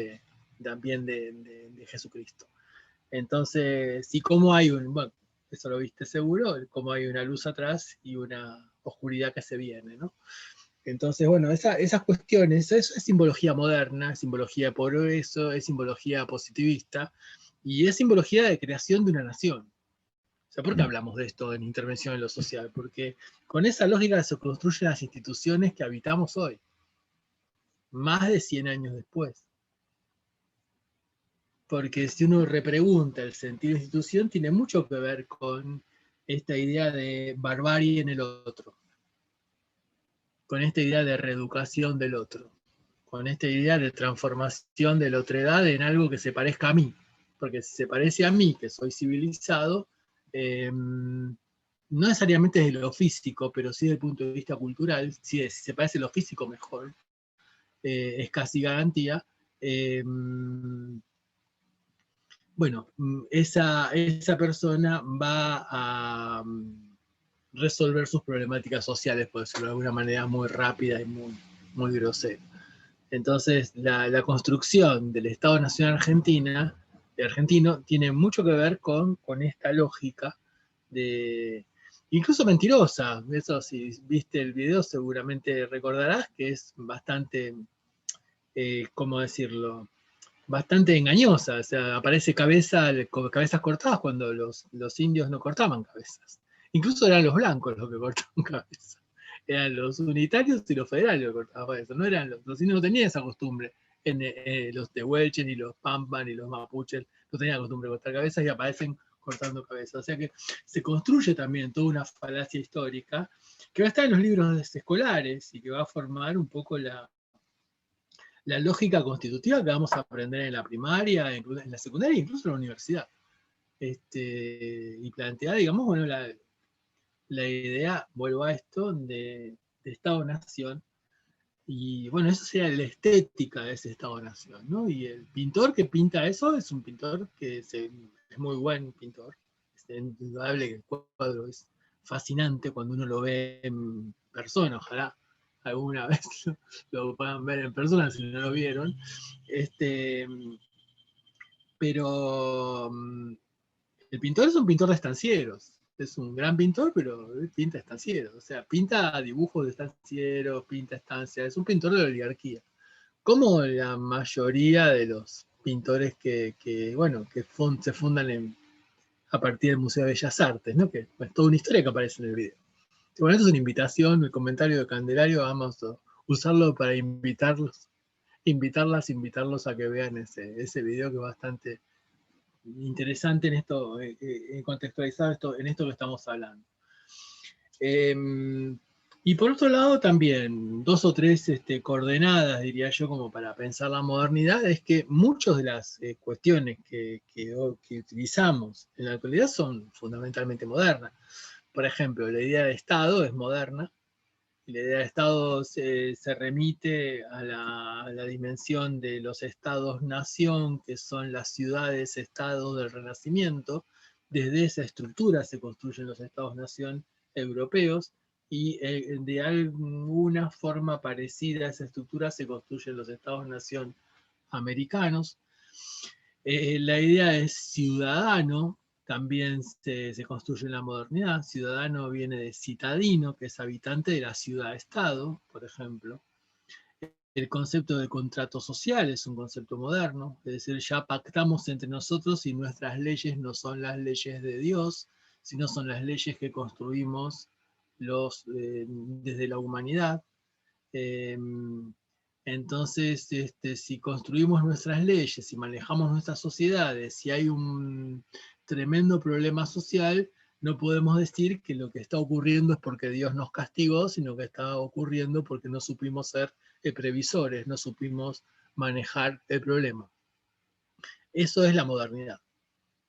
también de Jesucristo. Entonces, sí, como hay bueno, eso lo viste seguro, como hay una luz atrás y una oscuridad que se viene, ¿no? Entonces, bueno, esas cuestiones, eso es simbología moderna, es simbología de progreso, es simbología positivista, y es simbología de creación de una nación. O sea, ¿por qué hablamos de esto en intervención en lo social? Porque con esa lógica se construyen las instituciones que habitamos hoy, más de 100 años después. Porque si uno repregunta el sentido de institución, tiene mucho que ver con esta idea de barbarie en el otro, con esta idea de reeducación del otro, con esta idea de transformación de la otredad en algo que se parezca a mí. Porque si se parece a mí, que soy civilizado, no necesariamente desde lo físico, pero sí desde el punto de vista cultural, si se parece a lo físico, mejor, es casi garantía. Bueno, esa persona va a resolver sus problemáticas sociales, por decirlo de alguna manera, muy rápida y muy grosera. Entonces, la construcción del Estado Nacional argentino tiene mucho que ver con esta lógica de, incluso mentirosa. Eso, si viste el video, seguramente recordarás que es bastante, ¿cómo decirlo? Bastante engañosa. O sea, aparece cabezas cortadas cuando los indios no cortaban cabezas. Incluso eran los blancos los que cortaban cabezas. Eran los unitarios y los federales los que cortaban cabezas. No eran los indios no tenían esa costumbre. Los tehuelches, ni los pampas, ni los mapuches no tenían la costumbre de cortar cabezas y aparecen cortando cabezas. O sea que se construye también toda una falacia histórica que va a estar en los libros escolares y que va a formar un poco la lógica constitutiva que vamos a aprender en la primaria, en la secundaria, incluso en la universidad. Y plantear, digamos, bueno, la idea, vuelvo a esto, de Estado-Nación. Y bueno, eso sería la estética de ese Estado-Nación, ¿no? Y el pintor que pinta eso es un pintor que es muy buen pintor. Es indudable que el cuadro es fascinante cuando uno lo ve en persona, ojalá alguna vez lo puedan ver en persona si no lo vieron. pero el pintor es un pintor de estancieros. Es un gran pintor, pero pinta estancieros. O sea, pinta dibujos de estancieros, pinta estancias. Es un pintor de la oligarquía. Como la mayoría de los pintores que se fundan a partir del Museo de Bellas Artes, ¿no? Que es toda una historia que aparece en el video. Bueno, esto es una invitación, el comentario de Candelario, vamos a usarlo para invitarlos a que vean ese video, que es bastante interesante en esto, contextualizado en esto que estamos hablando. Y por otro lado también, 2 o 3 coordenadas, diría yo, como para pensar la modernidad, es que muchas de las cuestiones que utilizamos en la actualidad son fundamentalmente modernas. Por ejemplo, la idea de Estado es moderna, y la idea de Estado se remite a la dimensión de los estados-nación, que son las ciudades-estados del Renacimiento. Desde esa estructura se construyen los estados-nación europeos, y de alguna forma parecida a esa estructura se construyen los estados-nación americanos. La idea de ciudadano también se construye en la modernidad. Ciudadano viene de citadino, que es habitante de la ciudad-estado, por ejemplo. El concepto de contrato social es un concepto moderno, es decir, ya pactamos entre nosotros y nuestras leyes no son las leyes de Dios, sino son las leyes que construimos desde la humanidad. Entonces, si construimos nuestras leyes, si manejamos nuestras sociedades, si hay un tremendo problema social, no podemos decir que lo que está ocurriendo es porque Dios nos castigó, sino que está ocurriendo porque no supimos ser previsores, no supimos manejar el problema. Eso es la modernidad.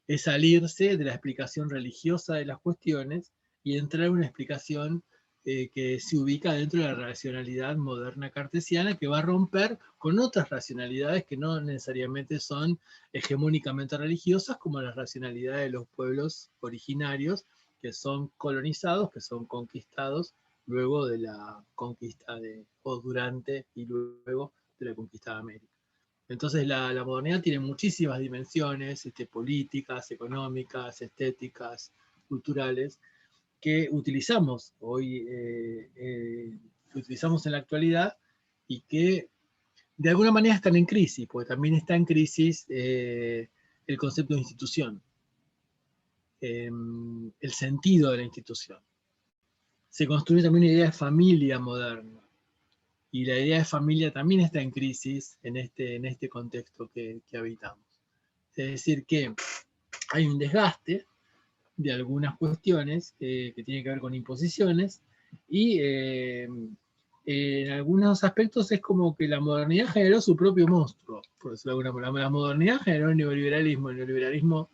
Es salirse de la explicación religiosa de las cuestiones y entrar en una explicación que se ubica dentro de la racionalidad moderna cartesiana, que va a romper con otras racionalidades que no necesariamente son hegemónicamente religiosas, como las racionalidades de los pueblos originarios, que son colonizados, que son conquistados luego de la conquista o durante y luego de la conquista de América. Entonces la modernidad tiene muchísimas dimensiones, políticas, económicas, estéticas, culturales, que utilizamos hoy, que utilizamos en la actualidad, y que de alguna manera están en crisis, porque también está en crisis el concepto de institución, el sentido de la institución. Se construye también una idea de familia moderna, y la idea de familia también está en crisis en este contexto que habitamos. Es decir, que hay un desgaste de algunas cuestiones que tienen que ver con imposiciones, y en algunos aspectos es como que la modernidad generó su propio monstruo, por decirlo de alguna manera. La modernidad generó el neoliberalismo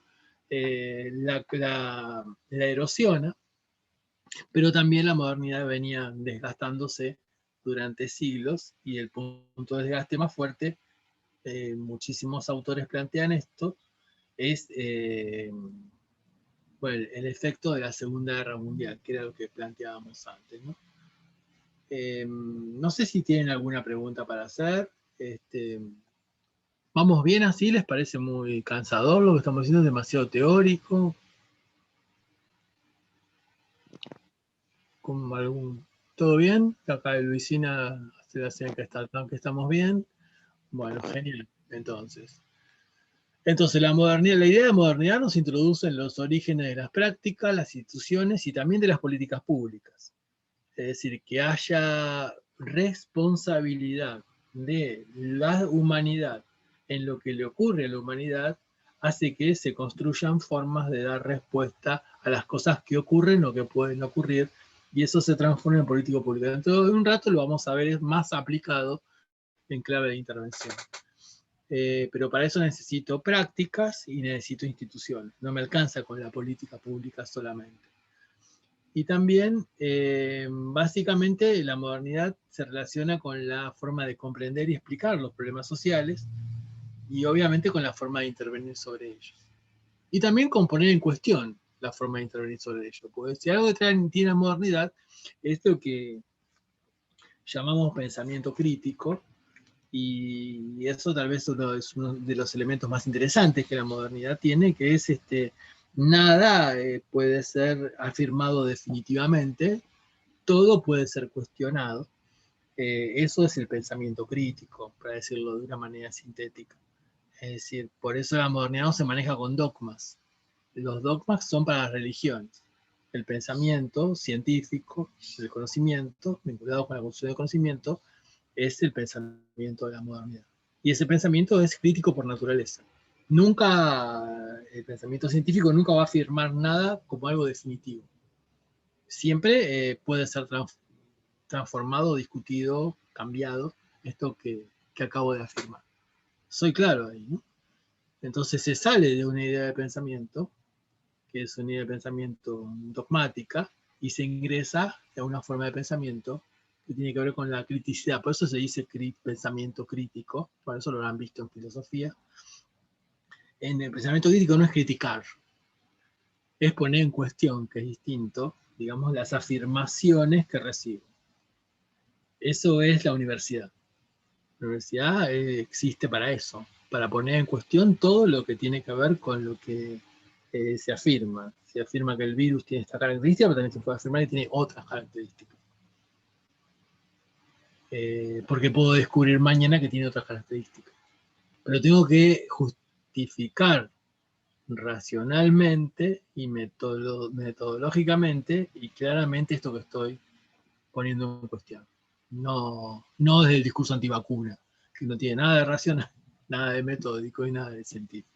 la erosiona, pero también la modernidad venía desgastándose durante siglos, y el punto de desgaste más fuerte, muchísimos autores plantean esto, es el efecto de la Segunda Guerra Mundial, que era lo que planteábamos antes, ¿no? No sé si tienen alguna pregunta para hacer. ¿Vamos bien así? ¿Les parece muy cansador lo que estamos haciendo? ¿Es demasiado teórico? ¿Todo bien? Acá Luisina se la señal que estamos bien. Bueno, genial. Entonces, la idea de modernidad nos introduce en los orígenes de las prácticas, las instituciones y también de las políticas públicas. Es decir, que haya responsabilidad de la humanidad en lo que le ocurre a la humanidad, hace que se construyan formas de dar respuesta a las cosas que ocurren o que pueden ocurrir, y eso se transforma en político público. Dentro de un rato lo vamos a ver más aplicado en clave de intervención. Pero para eso necesito prácticas y necesito instituciones. No me alcanza con la política pública solamente. Y también, básicamente, la modernidad se relaciona con la forma de comprender y explicar los problemas sociales, y obviamente con la forma de intervenir sobre ellos. Y también con poner en cuestión la forma de intervenir sobre ellos. Porque si algo tiene la modernidad, es lo que llamamos pensamiento crítico, Y eso tal vez es uno de los elementos más interesantes que la modernidad tiene, que es nada puede ser afirmado definitivamente, todo puede ser cuestionado. Eso es el pensamiento crítico, para decirlo de una manera sintética. Es decir, por eso la modernidad no se maneja con dogmas. Los dogmas son para las religiones. El pensamiento científico, el conocimiento, vinculado con la construcción del conocimiento, es el pensamiento de la modernidad. Y ese pensamiento es crítico por naturaleza. Nunca, el pensamiento científico nunca va a afirmar nada como algo definitivo. Siempre puede ser transformado, discutido, cambiado, esto que acabo de afirmar. Soy claro ahí, ¿no? Entonces se sale de una idea de pensamiento, que es una idea de pensamiento dogmática, y se ingresa a una forma de pensamiento que tiene que ver con la criticidad. Por eso se dice pensamiento crítico, por eso lo han visto en filosofía. En el pensamiento crítico no es criticar, es poner en cuestión, que es distinto, digamos, las afirmaciones que recibo. Eso es la universidad. La universidad existe para eso, para poner en cuestión todo lo que tiene que ver con lo que se afirma. Se afirma que el virus tiene esta característica, pero también se puede afirmar que tiene otras características. Porque puedo descubrir mañana que tiene otras características. Pero tengo que justificar racionalmente y metodológicamente y claramente esto que estoy poniendo en cuestión. No desde el discurso antivacuna, que no tiene nada de racional, nada de metódico y nada de científico.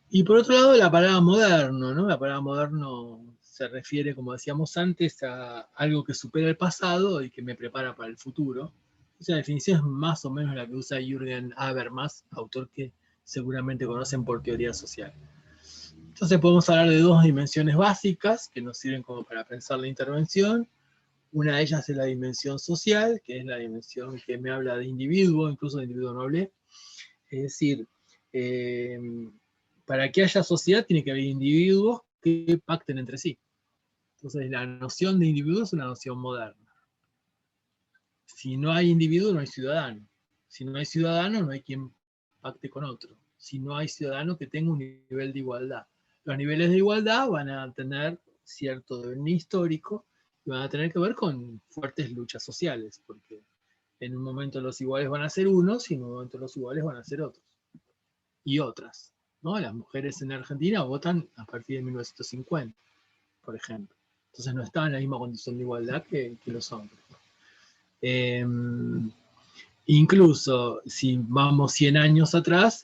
Y por otro lado, la palabra moderno, ¿no? La palabra moderno se refiere, como decíamos antes, a algo que supera el pasado y que me prepara para el futuro. Esa definición es más o menos la que usa Jürgen Habermas, autor que seguramente conocen por teoría social. Entonces podemos hablar de dos dimensiones básicas que nos sirven como para pensar la intervención. Una de ellas es la dimensión social, que es la dimensión que me habla de individuo, incluso de individuo no hablé. Es decir, para que haya sociedad tiene que haber individuos que pacten entre sí. Entonces la noción de individuo es una noción moderna. Si no hay individuo, no hay ciudadano. Si no hay ciudadano, no hay quien pacte con otro. Si no hay ciudadano que tenga un nivel de igualdad. Los niveles de igualdad van a tener cierto devenir histórico y van a tener que ver con fuertes luchas sociales, porque en un momento los iguales van a ser unos y en un momento los iguales van a ser otros. Y otras, ¿no? Las mujeres en Argentina votan a partir de 1950, por ejemplo. Entonces no estaban en la misma condición de igualdad que los hombres. Incluso si vamos 100 años atrás,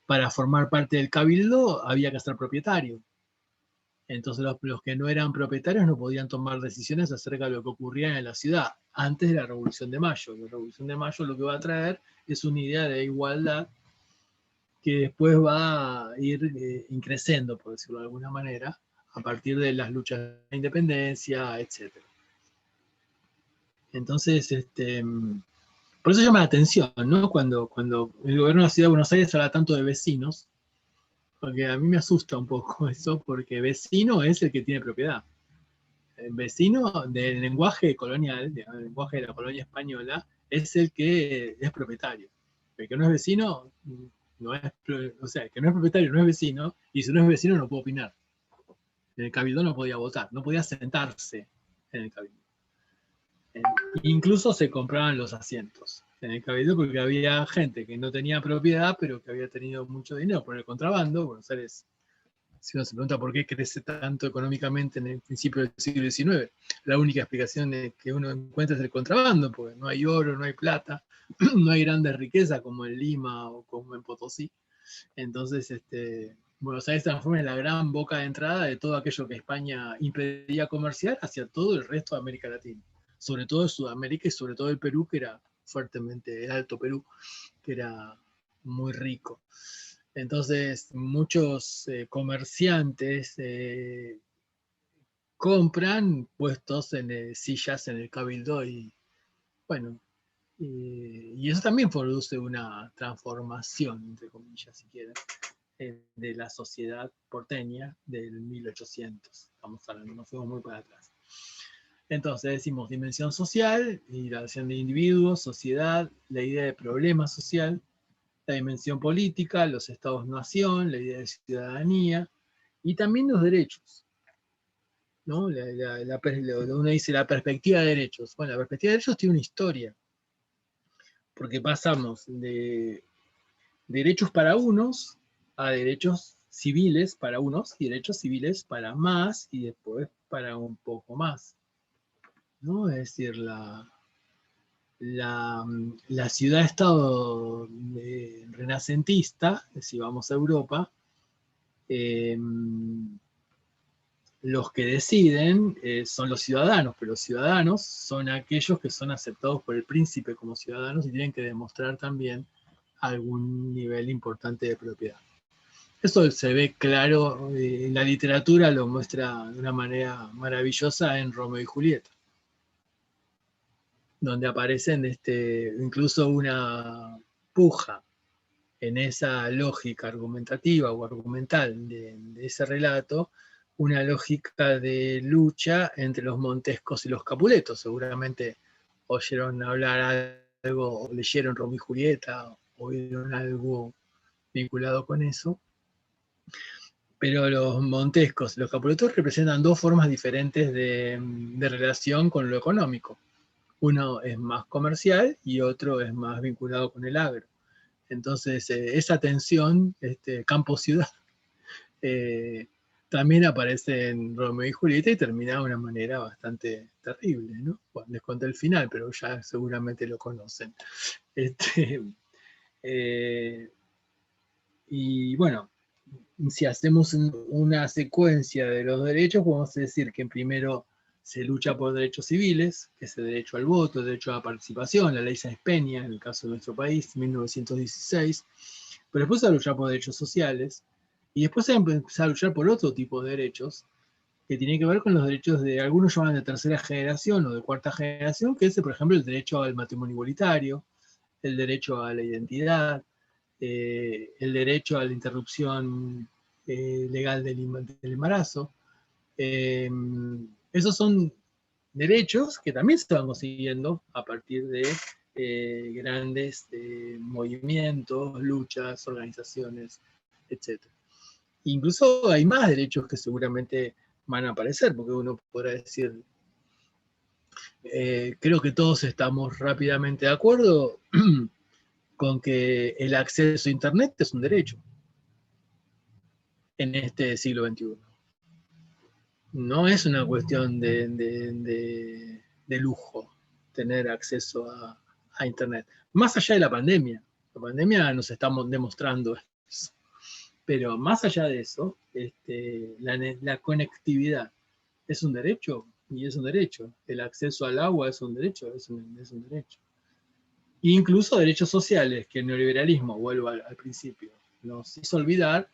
para formar parte del cabildo había que ser propietario. Entonces los que no eran propietarios no podían tomar decisiones acerca de lo que ocurría en la ciudad antes de la Revolución de Mayo. La Revolución de Mayo lo que va a traer es una idea de igualdad que después va a ir increciendo, por decirlo de alguna manera, a partir de las luchas de independencia, etc. Entonces, por eso llama la atención, ¿no? Cuando el gobierno de la Ciudad de Buenos Aires habla tanto de vecinos, porque a mí me asusta un poco eso, porque vecino es el que tiene propiedad. El vecino del lenguaje colonial, del lenguaje de la colonia española, es el que es propietario. El que no es vecino, no es, o sea, el que no es propietario no es vecino, y si no es vecino no puede opinar. En el cabildo no podía votar, no podía sentarse en el cabildo. Incluso se compraban los asientos en el cabildo porque había gente que no tenía propiedad, pero que había tenido mucho dinero por el contrabando. Buenos Aires, si uno se pregunta por qué crece tanto económicamente en el principio del siglo XIX, la única explicación que uno encuentra es el contrabando, porque no hay oro, no hay plata, no hay grandes riquezas como en Lima o como en Potosí. Entonces, Buenos Aires se transforma en la gran boca de entrada de todo aquello que España impedía comerciar hacia todo el resto de América Latina, sobre todo de Sudamérica y sobre todo el Perú, que era fuertemente, el Alto Perú, que era muy rico. Entonces, muchos comerciantes compran puestos en sillas en el cabildo y, bueno, y eso también produce una transformación, entre comillas, si quieren, de la sociedad porteña del 1800. Estamos hablando, nos fuimos muy para atrás. Entonces decimos dimensión social, y la relación de individuos, sociedad, la idea de problema social, la dimensión política, los estados-nación, la idea de ciudadanía, y también los derechos, ¿no? Uno dice la perspectiva de derechos. Bueno, la perspectiva de derechos tiene una historia, porque pasamos de derechos para unos a derechos civiles para unos y derechos civiles para más y después para un poco más, ¿no? Es decir, la ciudad-estado renacentista, si vamos a Europa, los que deciden son los ciudadanos, pero los ciudadanos son aquellos que son aceptados por el príncipe como ciudadanos y tienen que demostrar también algún nivel importante de propiedad. Eso se ve claro, en la literatura lo muestra de una manera maravillosa en Romeo y Julieta, donde aparecen incluso una puja en esa lógica argumentativa o argumental de ese relato, una lógica de lucha entre los Montescos y los Capuletos. Seguramente oyeron hablar algo, o leyeron Romeo y Julieta, o oyeron algo vinculado con eso. Pero los Montescos y los Capuletos representan dos formas diferentes de relación con lo económico. Uno es más comercial y otro es más vinculado con el agro. Entonces, esa tensión, campo-ciudad, también aparece en Romeo y Julieta y termina de una manera bastante terrible, ¿no? Bueno, les conté el final, pero ya seguramente lo conocen. Y bueno, si hacemos una secuencia de los derechos, podemos decir que primero se lucha por derechos civiles, que es el derecho al voto, el derecho a la participación, la ley Sáenz Peña, en el caso de nuestro país, 1916, pero después se va a luchar por derechos sociales, y después se va a empezar a luchar por otro tipo de derechos, que tienen que ver con los derechos de, algunos llaman de tercera generación o de cuarta generación, que es, por ejemplo, el derecho al matrimonio igualitario, el derecho a la identidad, el derecho a la interrupción legal del embarazo. Esos son derechos que también se van consiguiendo a partir de grandes movimientos, luchas, organizaciones, etc. Incluso hay más derechos que seguramente van a aparecer, porque uno podrá decir, creo que todos estamos rápidamente de acuerdo con que el acceso a Internet es un derecho en este siglo XXI. No es una cuestión de lujo tener acceso a Internet. Más allá de la pandemia nos estamos demostrando eso. Pero más allá de eso, la conectividad es un derecho, y es un derecho. El acceso al agua es un derecho, es un derecho. Incluso derechos sociales, que el neoliberalismo, vuelvo al principio, nos hizo olvidar,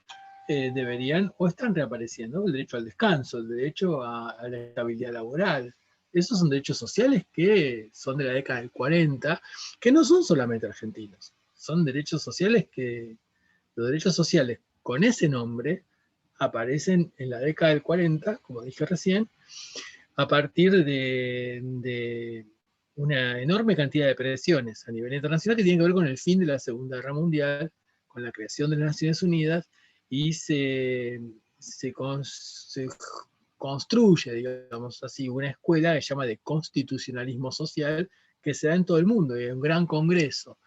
deberían o están reapareciendo: el derecho al descanso, el derecho a la estabilidad laboral. Esos son derechos sociales que son de la década del 40, que no son solamente argentinos. Son derechos sociales los derechos sociales con ese nombre aparecen en la década del 40, como dije recién, a partir de una enorme cantidad de presiones a nivel internacional que tienen que ver con el fin de la Segunda Guerra Mundial, con la creación de las Naciones Unidas, y se construye, digamos así, una escuela que se llama de constitucionalismo social, que se da en todo el mundo. Hay un gran congreso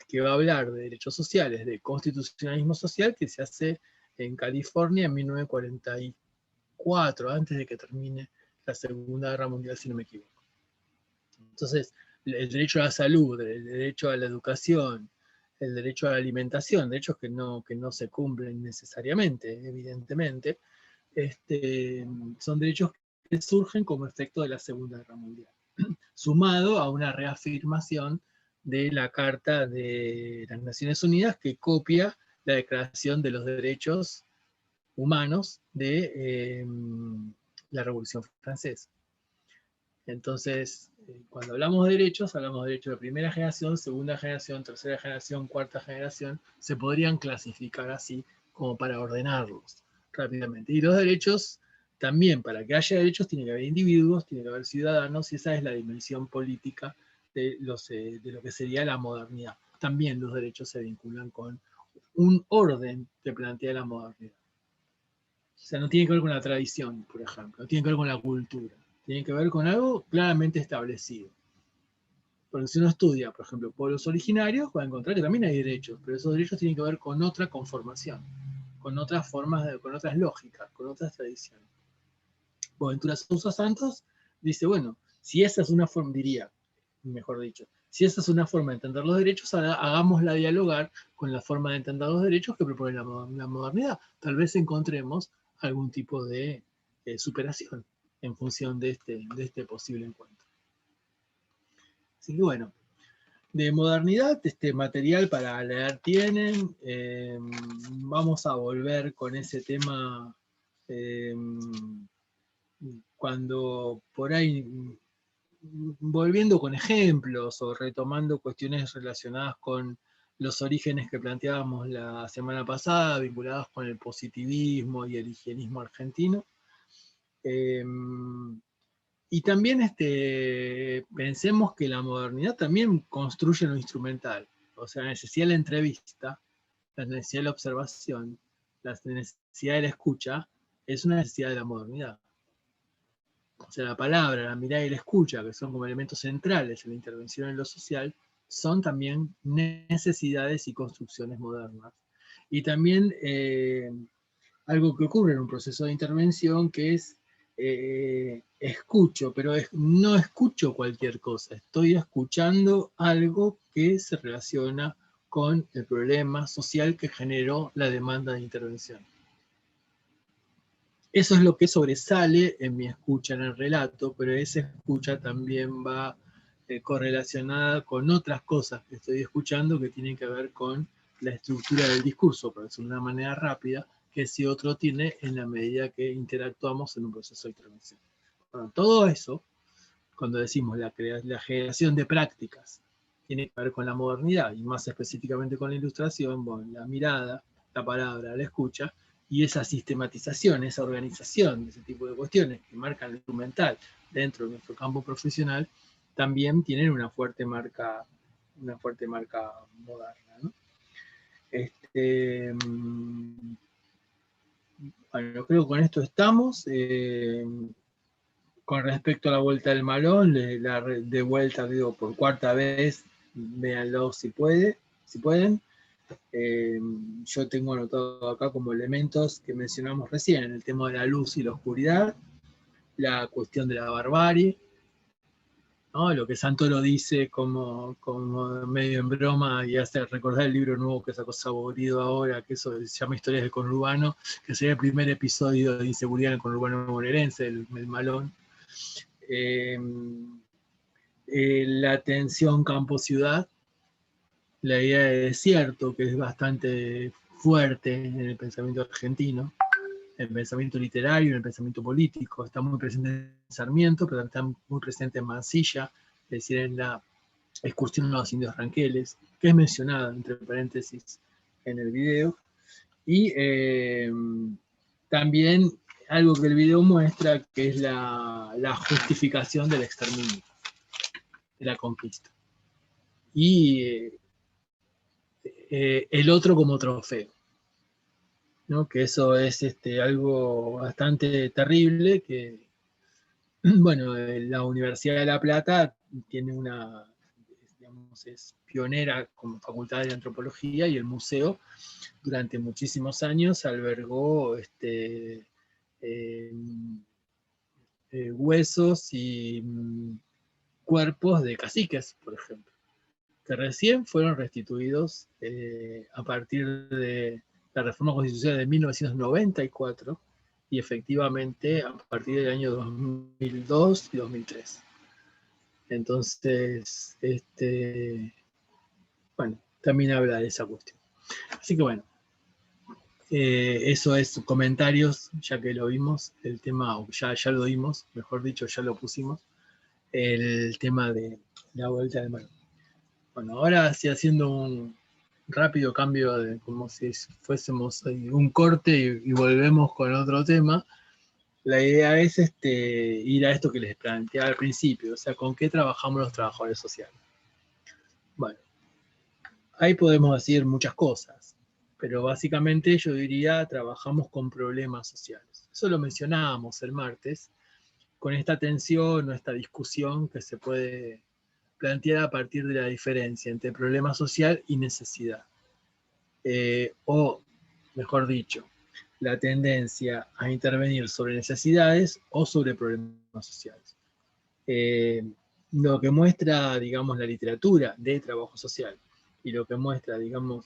que va a hablar de derechos sociales, de constitucionalismo social, que se hace en California en 1944, antes de que termine la Segunda Guerra Mundial, si no me equivoco. Entonces, el derecho a la salud, el derecho a la educación, el derecho a la alimentación, derechos que no se cumplen necesariamente, evidentemente, son derechos que surgen como efecto de la Segunda Guerra Mundial, sumado a una reafirmación de la Carta de las Naciones Unidas, que copia la Declaración de los Derechos Humanos de la Revolución Francesa. Entonces, cuando hablamos de derechos de primera generación, segunda generación, tercera generación, cuarta generación. Se podrían clasificar así como para ordenarlos rápidamente. Y los derechos, también, para que haya derechos, tiene que haber individuos, tiene que haber ciudadanos, y esa es la dimensión política de lo que sería la modernidad. También los derechos se vinculan con un orden que plantea la modernidad. O sea, no tiene que ver con la tradición, por ejemplo, no tiene que ver con la cultura, tiene que ver con algo claramente establecido. Porque si uno estudia, por ejemplo, pueblos originarios, va a encontrar que también hay derechos, pero esos derechos tienen que ver con otra conformación, con otras formas, con otras lógicas, con otras tradiciones. Boaventura Sousa Santos dice, bueno, si esa es una forma, diría, mejor dicho, si esa es una forma de entender los derechos, hagámosla dialogar con la forma de entender los derechos que propone la modernidad. Tal vez encontremos algún tipo de superación en función de este posible encuentro. Así que bueno, de modernidad, material para leer tienen. Vamos a volver con ese tema cuando por ahí, volviendo con ejemplos o retomando cuestiones relacionadas con los orígenes que planteábamos la semana pasada, vinculados con el positivismo y el higienismo argentino. Y también pensemos que la modernidad también construye lo instrumental, o sea, la necesidad de la entrevista, la necesidad de la observación, la necesidad de la escucha, es una necesidad de la modernidad. O sea, la palabra, la mirada y la escucha, que son como elementos centrales en la intervención en lo social, son también necesidades y construcciones modernas. Y también algo que ocurre en un proceso de intervención, que es escucho, pero no escucho cualquier cosa, estoy escuchando algo que se relaciona con el problema social que generó la demanda de intervención. Eso es lo que sobresale en mi escucha en el relato, pero esa escucha también va correlacionada con otras cosas que estoy escuchando que tienen que ver con la estructura del discurso, por decirlo de una manera rápida, que ese otro tiene en la medida que interactuamos en un proceso de intervención. Bueno, todo eso, cuando decimos la generación de prácticas, tiene que ver con la modernidad, y más específicamente con la ilustración, bueno, la mirada, la palabra, la escucha, y esa sistematización, esa organización de ese tipo de cuestiones que marcan lo instrumental dentro de nuestro campo profesional, también tienen una fuerte marca moderna, ¿no? Bueno, creo que con esto estamos. Con respecto a la Vuelta del Malón, de vuelta, digo, por cuarta vez, véanlo si pueden. Yo tengo anotado acá como elementos que mencionamos recién, el tema de la luz y la oscuridad, la cuestión de la barbarie, ¿no? Lo que Santoro dice como medio en broma y hace recordar el libro nuevo que sacó Saborido ahora, que eso se llama Historias del Conurbano, que sería el primer episodio de inseguridad en el conurbano bonaerense, el Malón. La tensión campo-ciudad, la idea de desierto, que es bastante fuerte en el pensamiento argentino, en el pensamiento literario, en el pensamiento político. Está muy presente en Sarmiento, pero está muy presente en Mansilla, es decir, en la excursión a los indios ranqueles, que es mencionada, entre paréntesis, en el video. Y también algo que el video muestra, que es la justificación del exterminio, de la conquista. Y el otro como trofeo, ¿no? Que eso es algo bastante terrible, que, bueno, la Universidad de La Plata tiene digamos, es pionera como facultad de antropología, y el museo durante muchísimos años albergó huesos y cuerpos de caciques, por ejemplo, que recién fueron restituidos a partir de la reforma constitucional de 1994, y efectivamente a partir del año 2002 y 2003. Entonces, bueno, también habla de esa cuestión. Así que bueno, eso es comentarios, ya que lo vimos, el tema, ya lo vimos, mejor dicho, ya lo pusimos, el tema de la Vuelta del Malón. Bueno, ahora sí, haciendo rápido cambio de como si fuésemos un corte y volvemos con otro tema. La idea es ir a esto que les planteaba al principio, o sea, ¿con qué trabajamos los trabajadores sociales? Bueno, ahí podemos decir muchas cosas, pero básicamente yo diría trabajamos con problemas sociales. Eso lo mencionábamos el martes, con esta tensión o esta discusión que se puede plantear a partir de la diferencia entre problema social y necesidad. O, mejor dicho, la tendencia a intervenir sobre necesidades o sobre problemas sociales. Lo que muestra, digamos, la literatura de trabajo social y lo que muestra, digamos,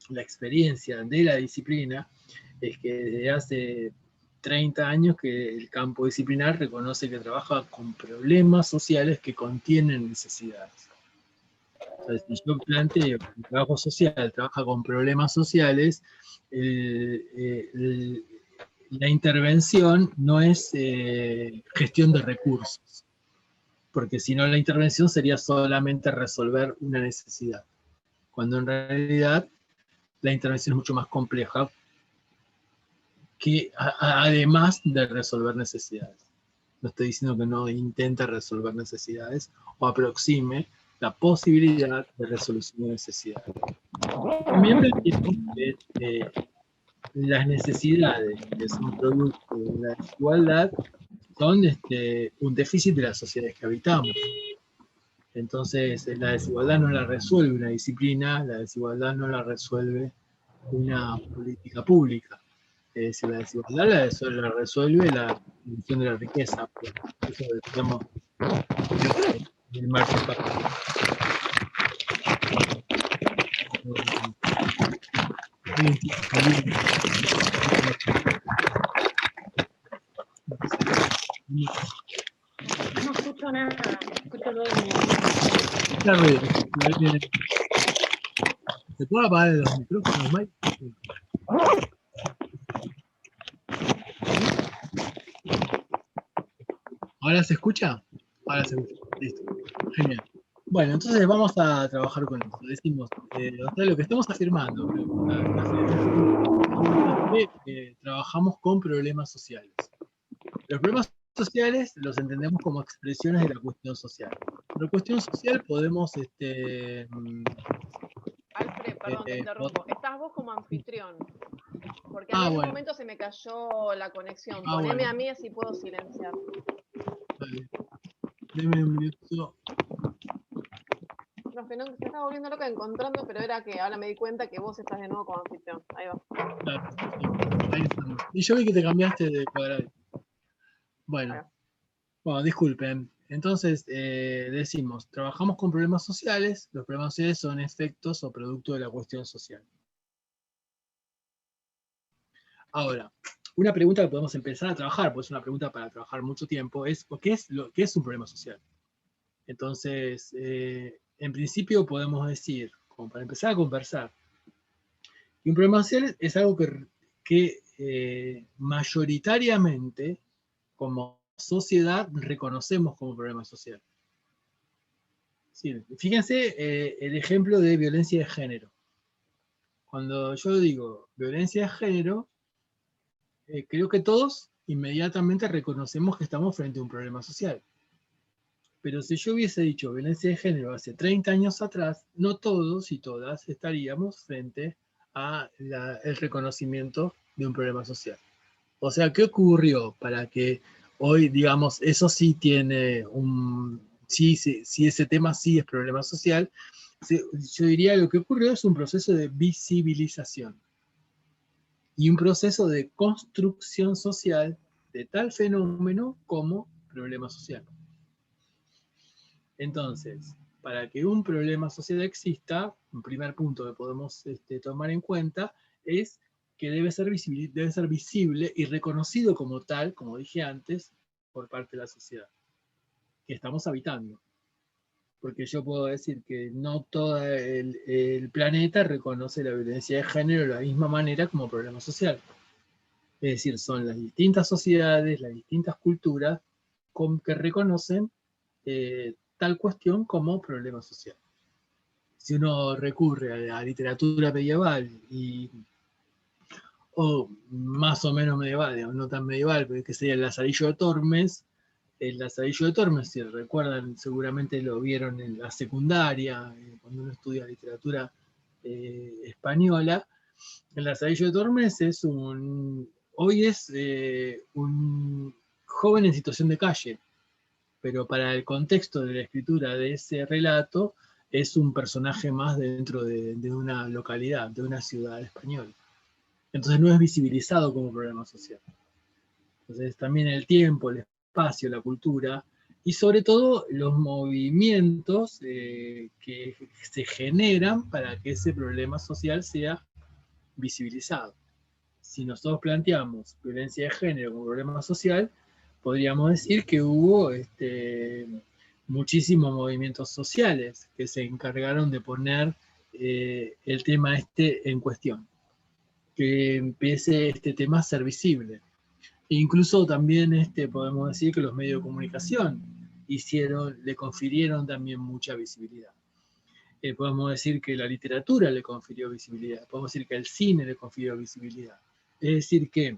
la experiencia de la disciplina es que desde hace 30 años que el campo disciplinar reconoce que trabaja con problemas sociales que contienen necesidades. Entonces, si yo planteo que el trabajo social trabaja con problemas sociales, la intervención no es gestión de recursos, porque si no la intervención sería solamente resolver una necesidad, cuando en realidad la intervención es mucho más compleja que además de resolver necesidades. No estoy diciendo que no intente resolver necesidades o aproxime la posibilidad de resolución de necesidades. También planteamos que las necesidades que son producto de la desigualdad son un déficit de las sociedades que habitamos. Entonces, la desigualdad no la resuelve una disciplina, la desigualdad no la resuelve una política pública. Es decir, la desigualdad la resuelve la distribución de la riqueza. Eso decíamos el martes pasado. No escucho nada, escucho todo. ¿Se puede apagar los micrófonos, Mike? ¿Ahora se escucha? Ahora se escucha. Listo. Genial. Bueno, entonces vamos a trabajar con eso. Decimos, o sea, lo que estamos afirmando, es que trabajamos con problemas sociales. Los problemas sociales los entendemos como expresiones de la cuestión social. La cuestión social podemos... Alfred, perdón, te interrumpo. Estás vos como anfitrión. Porque a mí en un momento se me cayó la conexión. Poneme a mí así puedo silenciar. Vale. Deme un minuto. No, que no, se estaba volviendo loca encontrando, pero era que ahora me di cuenta que vos estás de nuevo como anfitrión. Ahí va. Claro, sí, ahí estamos. Y yo vi que te cambiaste de cuadrado. Bueno, disculpen. Entonces, decimos, trabajamos con problemas sociales. Los problemas sociales son efectos o producto de la cuestión social. Ahora, una pregunta que podemos empezar a trabajar, pues es una pregunta para trabajar mucho tiempo, es ¿qué es un problema social? Entonces, en principio podemos decir, como para empezar a conversar, que un problema social es algo que mayoritariamente, como sociedad, reconocemos como problema social. Sí, fíjense el ejemplo de violencia de género. Cuando yo digo violencia de género, creo que todos inmediatamente reconocemos que estamos frente a un problema social. Pero si yo hubiese dicho violencia de género hace 30 años atrás, no todos y todas estaríamos frente al reconocimiento de un problema social. O sea, ¿qué ocurrió para que hoy, digamos, eso sí tiene sí, ese tema sí es problema social? Yo diría lo que ocurrió es un proceso de visibilización y un proceso de construcción social de tal fenómeno como problema social. Entonces, para que un problema social exista, un primer punto que podemos tomar en cuenta es que debe ser visible y reconocido como tal, como dije antes, por parte de la sociedad que estamos habitando. Porque yo puedo decir que no todo el planeta reconoce la violencia de género de la misma manera como problema social. Es decir, son las distintas sociedades, las distintas culturas que reconocen tal cuestión como problema social. si uno recurre a la literatura medieval, o más o menos medieval, no tan medieval, pero que sería el Lazarillo de Tormes. El Lazarillo de Tormes, si recuerdan, seguramente lo vieron en la secundaria, cuando uno estudia literatura española. El Lazarillo de Tormes hoy es un joven en situación de calle, pero para el contexto de la escritura de ese relato es un personaje más dentro de una localidad, de una ciudad española. Entonces no es visibilizado como problema social. Entonces también el tiempo, el espacio, la cultura y sobre todo los movimientos que se generan para que ese problema social sea visibilizado. Si nosotros planteamos violencia de género como problema social, podríamos decir que hubo muchísimos movimientos sociales que se encargaron de poner el tema en cuestión, que empiece este tema a ser visible. E incluso también podemos decir que los medios de comunicación le confirieron también mucha visibilidad. Podemos decir que la literatura le confirió visibilidad, podemos decir que el cine le confirió visibilidad. Es decir que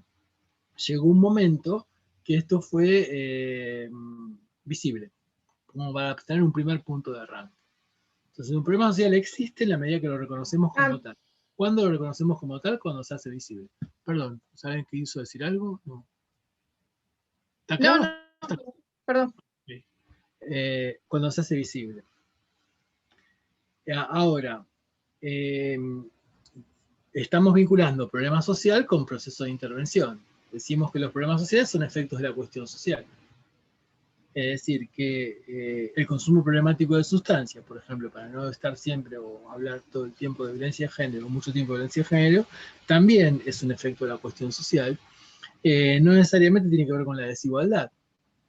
llegó un momento que esto fue visible, como para tener un primer punto de arranque. Entonces un problema social existe en la medida que lo reconocemos como tal. ¿Cuándo lo reconocemos como tal? Cuando se hace visible. Perdón, ¿saben qué hizo decir algo? No. ¿Está claro? No, perdón. Sí. Cuando se hace visible. Ahora, estamos vinculando problema social con proceso de intervención. Decimos que los problemas sociales son efectos de la cuestión social. Es decir, que el consumo problemático de sustancias, por ejemplo, para no estar siempre o hablar todo el tiempo de violencia de género, o mucho tiempo de violencia de género, también es un efecto de la cuestión social. No necesariamente tiene que ver con la desigualdad.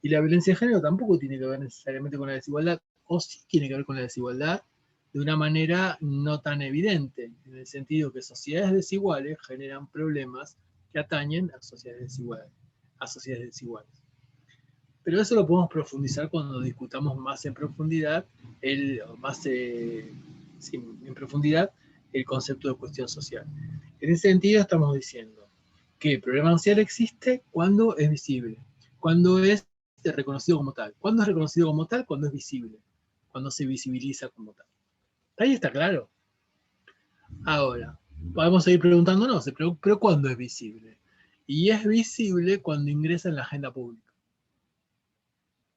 Y la violencia de género tampoco tiene que ver necesariamente con la desigualdad, o sí tiene que ver con la desigualdad de una manera no tan evidente, en el sentido que sociedades desiguales generan problemas que atañen a sociedades desiguales. Pero eso lo podemos profundizar cuando discutamos más en profundidad el concepto de cuestión social. En ese sentido estamos diciendo que el problema social existe cuando es visible, cuando es reconocido como tal. ¿Cuándo es reconocido como tal? Cuando es visible, cuando se visibiliza como tal. Ahí está claro. Ahora, podemos seguir preguntándonos, pero ¿cuándo es visible? Y es visible cuando ingresa en la agenda pública.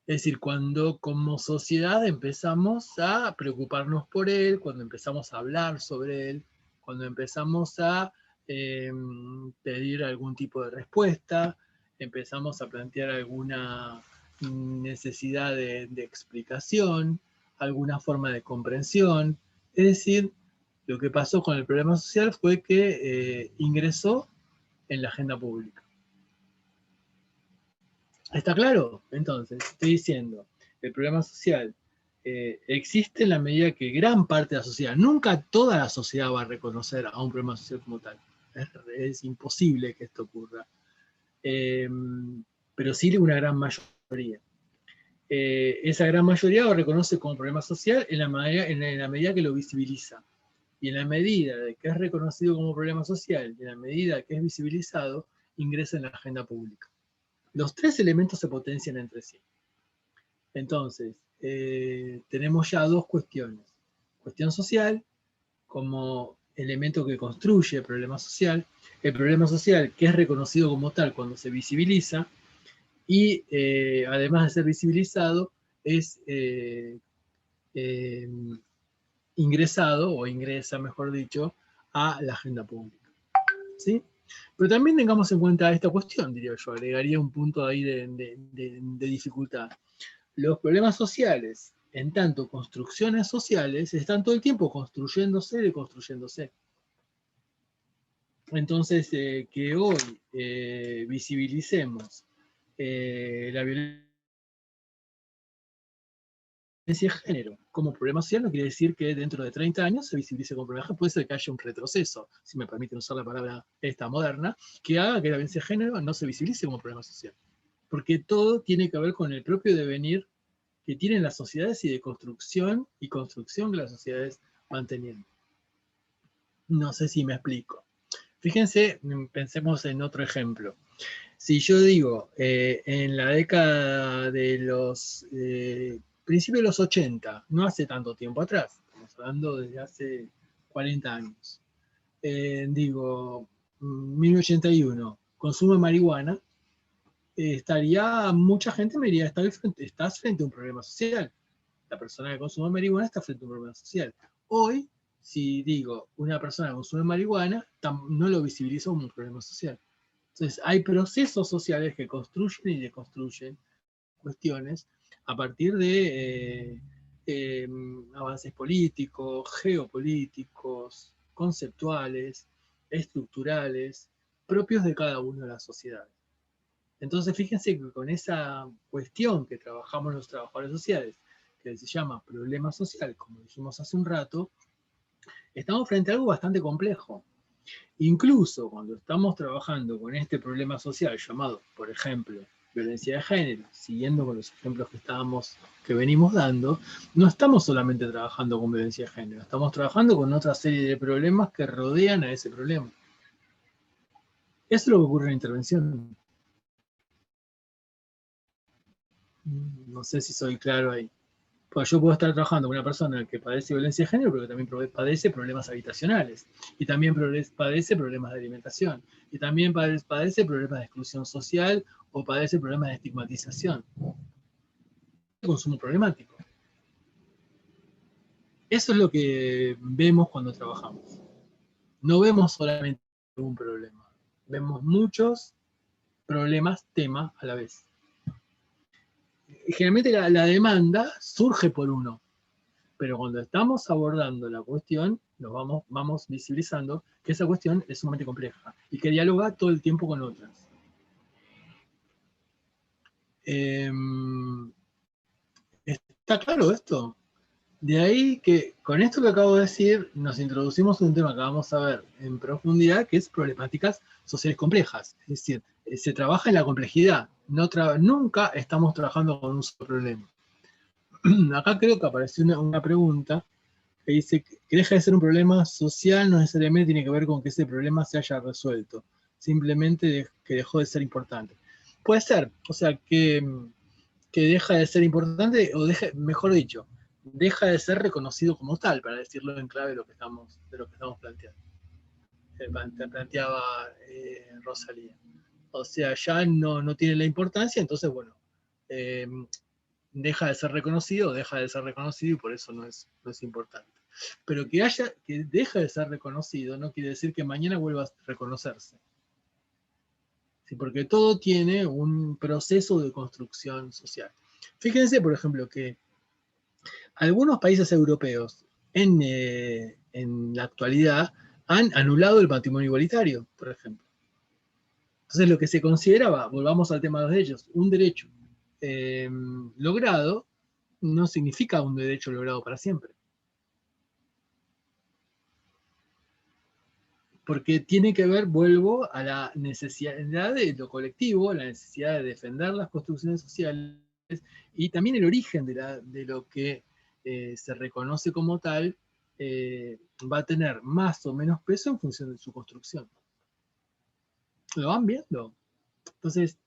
Es decir, cuando como sociedad empezamos a preocuparnos por él, cuando empezamos a hablar sobre él, cuando empezamos a pedir algún tipo de respuesta, empezamos a plantear alguna necesidad de explicación, alguna forma de comprensión. Es decir, lo que pasó con el problema social fue que ingresó en la agenda pública. ¿Está claro? Entonces, estoy diciendo, el problema social existe en la medida que gran parte de la sociedad, nunca toda la sociedad va a reconocer a un problema social como tal. Es imposible que esto ocurra. Pero sí una gran mayoría. Esa gran mayoría lo reconoce como problema social en la medida que lo visibiliza. Y en la medida de que es reconocido como problema social, en la medida que es visibilizado, ingresa en la agenda pública. Los tres elementos se potencian entre sí. Entonces, tenemos ya dos cuestiones. Cuestión social, como elemento que construye el problema social que es reconocido como tal cuando se visibiliza, y además de ser visibilizado, es ingresado, o ingresa, mejor dicho, a la agenda pública. ¿Sí? Pero también tengamos en cuenta esta cuestión, diría yo, agregaría un punto ahí de dificultad. Los problemas sociales, en tanto construcciones sociales, están todo el tiempo construyéndose y deconstruyéndose. Entonces, que hoy visibilicemos la violencia de género como problema social no quiere decir que dentro de 30 años se visibilice como problema. Puede ser que haya un retroceso, si me permiten usar la palabra esta moderna, que haga que la violencia de género no se visibilice como problema social. Porque todo tiene que ver con el propio devenir que tienen las sociedades y de construcción que las sociedades manteniendo. No sé si me explico. Fíjense, pensemos en otro ejemplo. Si yo digo, en la década de los principios de los 80, no hace tanto tiempo atrás, estamos hablando desde hace 40 años, digo, 1981, consumo de marihuana, estaría, mucha gente me diría, estás frente a un problema social. La persona que consume marihuana está frente a un problema social. Hoy, si digo, una persona que consume marihuana, no lo visibilizo como un problema social. Entonces, hay procesos sociales que construyen y deconstruyen cuestiones a partir de avances políticos, geopolíticos, conceptuales, estructurales, propios de cada una de las sociedades. Entonces, fíjense que con esa cuestión que trabajamos los trabajadores sociales, que se llama problema social, como dijimos hace un rato, estamos frente a algo bastante complejo. Incluso cuando estamos trabajando con este problema social llamado, por ejemplo, violencia de género, siguiendo con los ejemplos que venimos dando, no estamos solamente trabajando con violencia de género, estamos trabajando con otra serie de problemas que rodean a ese problema. Eso es lo que ocurre en la intervención. No sé si soy claro ahí. Pues yo puedo estar trabajando con una persona que padece violencia de género, pero que también padece problemas habitacionales, y también padece problemas de alimentación, y también padece problemas de exclusión social, o padece problemas de estigmatización. Consumo problemático. Eso es lo que vemos cuando trabajamos. No vemos solamente un problema, vemos muchos problemas, tema a la vez. Generalmente la demanda surge por uno, pero cuando estamos abordando la cuestión, nos vamos visibilizando que esa cuestión es sumamente compleja y que dialoga todo el tiempo con otras. ¿Está claro esto? De ahí que con esto que acabo de decir, nos introducimos en un tema que vamos a ver en profundidad, que es problemáticas sociales complejas. Es decir, se trabaja en la complejidad. Nunca estamos trabajando con un solo problema. Acá creo que apareció una pregunta que dice que deja de ser un problema social, no necesariamente tiene que ver con que ese problema se haya resuelto, simplemente que dejó de ser importante. Puede ser, o sea, que deja de ser importante, o mejor dicho, deja de ser reconocido como tal, para decirlo en clave de lo que estamos planteando. Planteaba Rosalía. O sea, ya no tiene la importancia, entonces, bueno, deja de ser reconocido y por eso no es importante. Pero que deja de ser reconocido no quiere decir que mañana vuelva a reconocerse. ¿Sí? Porque todo tiene un proceso de construcción social. Fíjense, por ejemplo, que algunos países europeos en la actualidad han anulado el matrimonio igualitario, por ejemplo. Entonces lo que se consideraba, volvamos al tema de ellos, un derecho logrado, no significa un derecho logrado para siempre. Porque tiene que ver, vuelvo a la necesidad de lo colectivo, la necesidad de defender las construcciones sociales y también el origen de lo que se reconoce como tal va a tener más o menos peso en función de su construcción. ¿Lo van viendo? Entonces,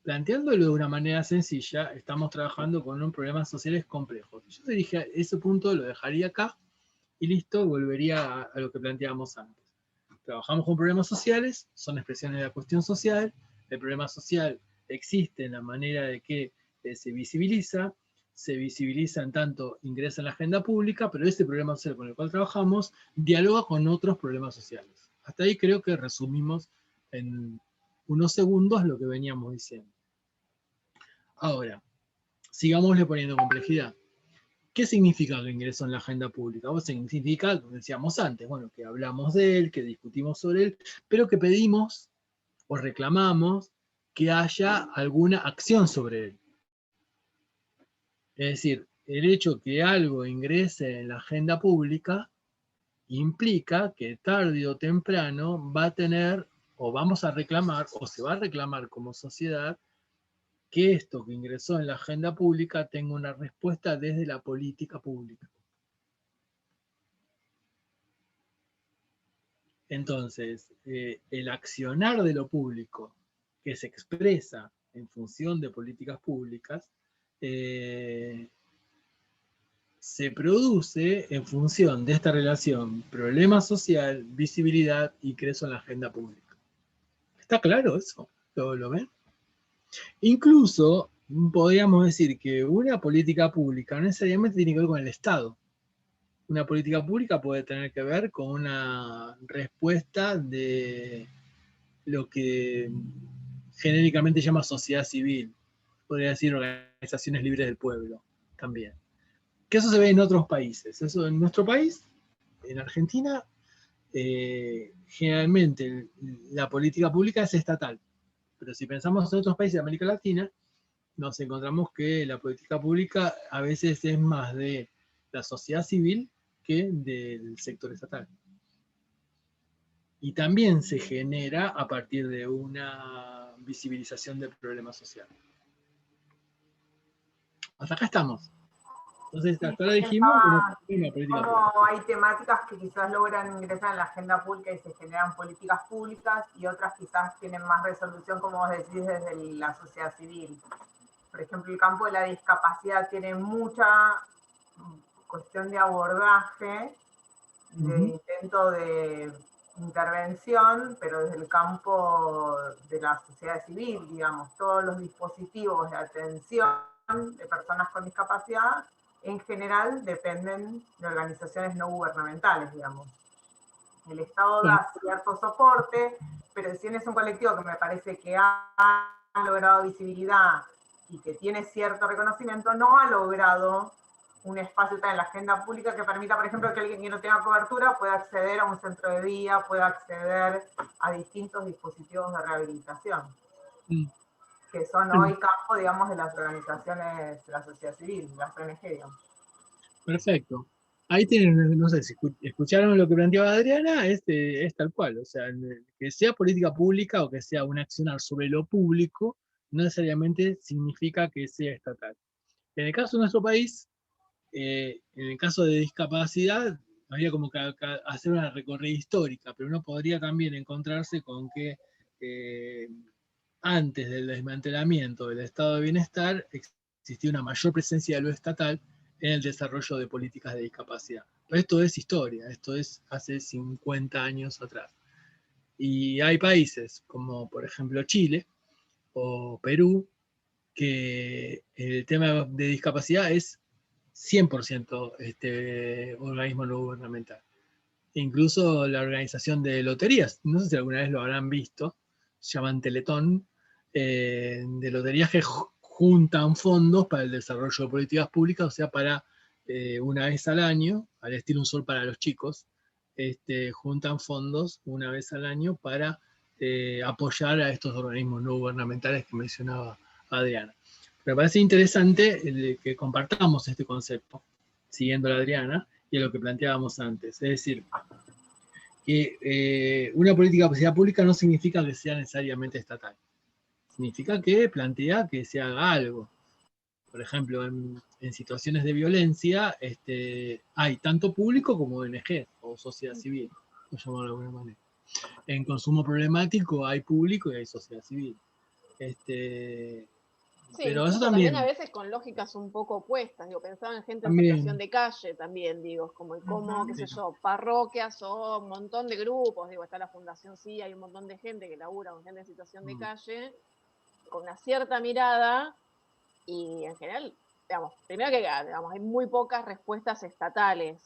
planteándolo de una manera sencilla, estamos trabajando con un problema sociales complejos. Yo te dije, ese punto lo dejaría acá y listo, volvería a lo que planteábamos antes. Trabajamos con problemas sociales, son expresiones de la cuestión social, el problema social existe en la manera de que se visibiliza en tanto ingresa en la agenda pública, pero ese problema social con el cual trabajamos dialoga con otros problemas sociales. Hasta ahí creo que resumimos en unos segundos lo que veníamos diciendo. Ahora, sigámosle poniendo complejidad. ¿Qué significa que ingresó en la agenda pública? O significa, como decíamos antes, bueno, que hablamos de él, que discutimos sobre él, pero que pedimos o reclamamos que haya alguna acción sobre él. Es decir, el hecho que algo ingrese en la agenda pública implica que tarde o temprano va a tener, o vamos a reclamar, o se va a reclamar como sociedad, que esto que ingresó en la agenda pública tenga una respuesta desde la política pública. Entonces, el accionar de lo público que se expresa en función de políticas públicas se produce en función de esta relación problema social, visibilidad y ingreso en la agenda pública. ¿Está claro eso? ¿Lo ven? Incluso podríamos decir que una política pública no necesariamente tiene que ver con el Estado. Una política pública puede tener que ver con una respuesta de lo que genéricamente llama sociedad civil, podría decir organizaciones libres del pueblo también. Que eso se ve en otros países. Eso en nuestro país, en Argentina, generalmente la política pública es estatal. Pero si pensamos en otros países de América Latina, nos encontramos que la política pública a veces es más de la sociedad civil que del sector estatal. Y también se genera a partir de una visibilización del problema social. Hasta acá estamos. Entonces, hasta ahora dijimos que no es una política pública. Como hay temáticas que quizás logran ingresar en la agenda pública y se generan políticas públicas, y otras quizás tienen más resolución, como vos decís, desde la sociedad civil. Por ejemplo, el campo de la discapacidad tiene mucha cuestión de abordaje, de intento de intervención, pero desde el campo de la sociedad civil, digamos, todos los dispositivos de atención de personas con discapacidad en general dependen de organizaciones no gubernamentales, digamos. El Estado da cierto soporte, pero si es un colectivo que me parece que ha logrado visibilidad y que tiene cierto reconocimiento, no ha logrado un espacio en la agenda pública que permita, por ejemplo, que alguien que no tenga cobertura pueda acceder a un centro de día, pueda acceder a distintos dispositivos de rehabilitación, que son hoy campo, digamos, de las organizaciones de la sociedad civil, las ONG, digamos. Perfecto. Ahí tienen, no sé si escucharon lo que planteaba Adriana, es tal cual. O sea, que sea política pública o que sea un accionar sobre lo público, no necesariamente significa que sea estatal. En el caso de nuestro país, en el caso de discapacidad, habría como que hacer una recorrida histórica, pero uno podría también encontrarse con que antes del desmantelamiento del estado de bienestar existía una mayor presencia de lo estatal en el desarrollo de políticas de discapacidad. Pero esto es historia, esto es hace 50 años atrás. Y hay países como por ejemplo Chile o Perú, que el tema de discapacidad es 100% organismo no gubernamental. Incluso la organización de loterías, no sé si alguna vez lo habrán visto, se llaman Teletón, de loterías que juntan fondos para el desarrollo de políticas públicas, o sea, para una vez al año, al estilo Un Sol para los chicos, juntan fondos una vez al año para apoyar a estos organismos no gubernamentales que mencionaba Adriana. Me parece interesante que compartamos este concepto, siguiendo a la Adriana, y a lo que planteábamos antes. Es decir, que una política de política pública no significa que sea necesariamente estatal. Significa que plantea que se haga algo. Por ejemplo, en situaciones de violencia hay tanto público como ONG o sociedad civil, por llamarlo de alguna manera. En consumo problemático hay público y hay sociedad civil. Sí, pero eso también a veces con lógicas un poco opuestas. Digo, pensaba en gente también, en situación de calle también, digo, como en cómo, qué sé yo, parroquias o un montón de grupos, digo, está la Fundación Sí, hay un montón de gente que labura con gente en situación de calle, con una cierta mirada, y en general, digamos, primero que digamos, hay muy pocas respuestas estatales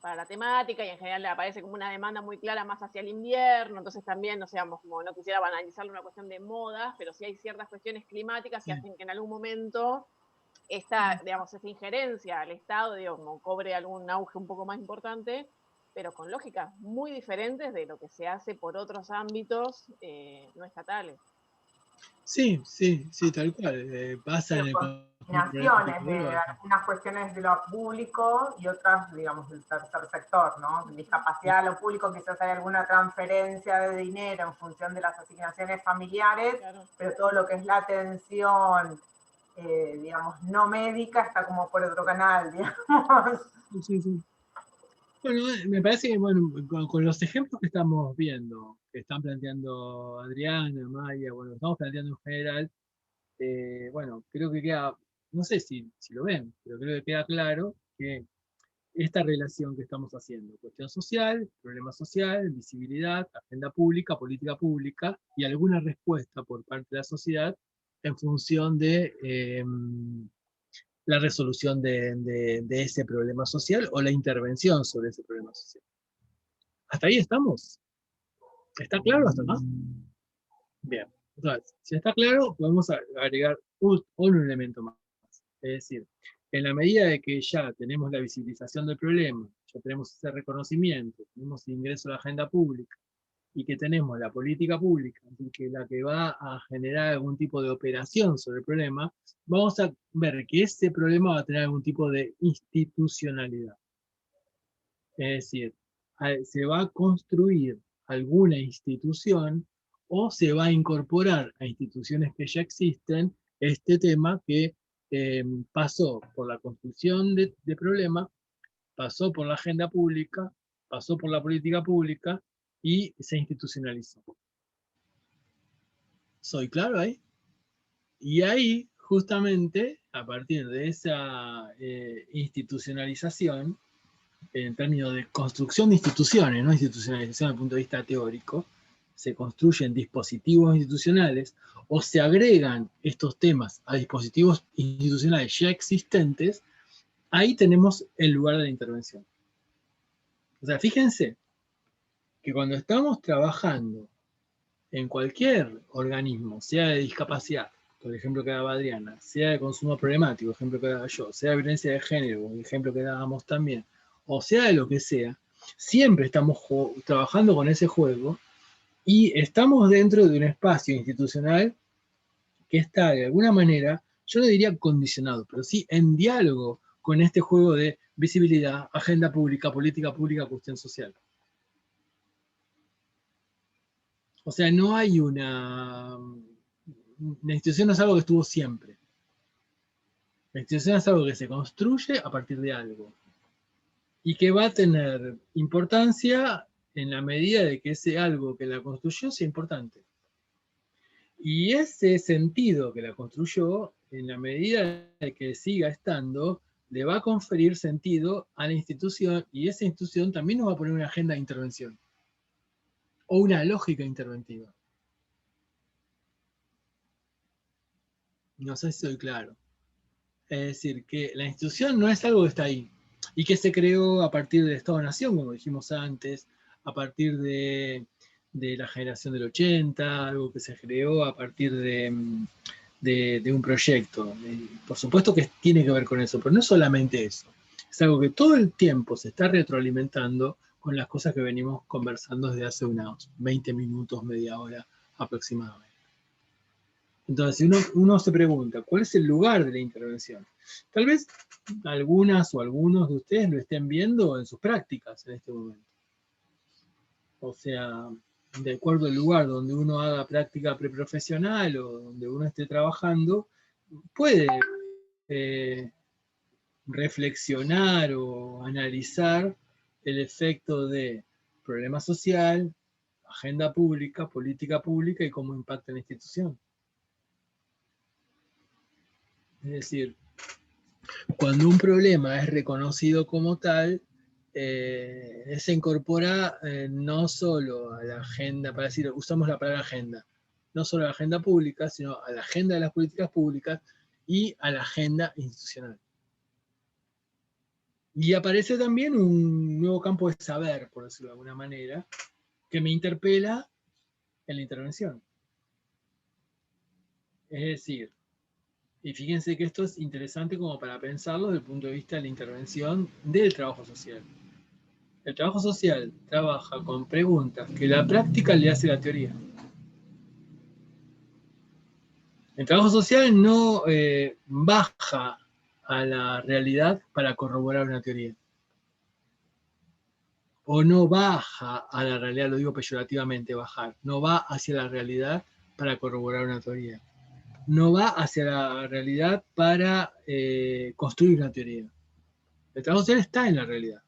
para la temática, y en general le aparece como una demanda muy clara más hacia el invierno, entonces también, no sé, como no quisiera banalizarlo una cuestión de modas, pero sí hay ciertas cuestiones climáticas que hacen que en algún momento esta injerencia al Estado, digamos, cobre algún auge un poco más importante, pero con lógicas muy diferentes de lo que se hace por otros ámbitos no estatales. Sí, tal cual. Pasa en el combinaciones de algunas cuestiones de lo público y otras, digamos, del tercer sector, ¿no? Discapacidad, lo público, quizás hay alguna transferencia de dinero en función de las asignaciones familiares, pero todo lo que es la atención, digamos, no médica está como por otro canal, digamos. Sí. Bueno, me parece que bueno, con los ejemplos que estamos viendo, que están planteando Adriana, Maya, bueno, estamos planteando en general, bueno, creo que queda, no sé si lo ven, pero creo que queda claro que esta relación que estamos haciendo, cuestión social, problema social, visibilidad, agenda pública, política pública y alguna respuesta por parte de la sociedad en función de la resolución de ese problema social o la intervención sobre ese problema social. ¿Hasta ahí estamos? ¿Está claro hasta acá? Bien. Entonces, si está claro, podemos agregar un elemento más. Es decir, en la medida de que ya tenemos la visibilización del problema, ya tenemos ese reconocimiento, tenemos el ingreso a la agenda pública y que tenemos la política pública, que la que va a generar algún tipo de operación sobre el problema, vamos a ver que ese problema va a tener algún tipo de institucionalidad. Es decir, se va a construir alguna institución o se va a incorporar a instituciones que ya existen este tema que pasó por la construcción de problema, pasó por la agenda pública, pasó por la política pública y se institucionalizó. ¿Soy claro ahí? Y ahí, justamente, a partir de esa institucionalización, en términos de construcción de instituciones, no institucionalización desde el punto de vista teórico, se construyen dispositivos institucionales o se agregan estos temas a dispositivos institucionales ya existentes, ahí tenemos el lugar de la intervención. O sea, fíjense que cuando estamos trabajando en cualquier organismo, sea de discapacidad, por ejemplo que daba Adriana, sea de consumo problemático, ejemplo que daba yo, sea de violencia de género, ejemplo que dábamos también, o sea de lo que sea, siempre estamos trabajando con ese juego y estamos dentro de un espacio institucional que está de alguna manera, yo no diría condicionado, pero sí en diálogo con este juego de visibilidad, agenda pública, política pública, cuestión social. O sea, no hay una... La institución no es algo que estuvo siempre. La institución es algo que se construye a partir de algo. Y que va a tener importancia en la medida de que ese algo que la construyó sea importante. Y ese sentido que la construyó, en la medida de que siga estando, le va a conferir sentido a la institución y esa institución también nos va a poner una agenda de intervención. O una lógica interventiva. No sé si soy claro. Es decir, que la institución no es algo que está ahí y que se creó a partir del Estado-Nación, como dijimos antes, a partir de la generación del 80, algo que se creó a partir de un proyecto. Por supuesto que tiene que ver con eso, pero no es solamente eso. Es algo que todo el tiempo se está retroalimentando con las cosas que venimos conversando desde hace unos 20 minutos, media hora aproximadamente. Entonces, si uno se pregunta, ¿cuál es el lugar de la intervención? Tal vez algunas o algunos de ustedes lo estén viendo en sus prácticas en este momento. O sea, de acuerdo al lugar donde uno haga práctica preprofesional o donde uno esté trabajando, puede reflexionar o analizar el efecto de problema social, agenda pública, política pública y cómo impacta en la institución. Es decir, cuando un problema es reconocido como tal, se incorpora no solo a la agenda, para decir, usamos la palabra agenda, no solo a la agenda pública, sino a la agenda de las políticas públicas y a la agenda institucional. Y aparece también un nuevo campo de saber, por decirlo de alguna manera, que me interpela en la intervención. Es decir, y fíjense que esto es interesante como para pensarlo desde el punto de vista de la intervención del trabajo social. El trabajo social trabaja con preguntas que la práctica le hace a la teoría. El trabajo social no baja a la realidad para corroborar una teoría. O no baja a la realidad, lo digo peyorativamente, bajar. No va hacia la realidad para corroborar una teoría. No va hacia la realidad para construir una teoría. El trabajo social está en la realidad.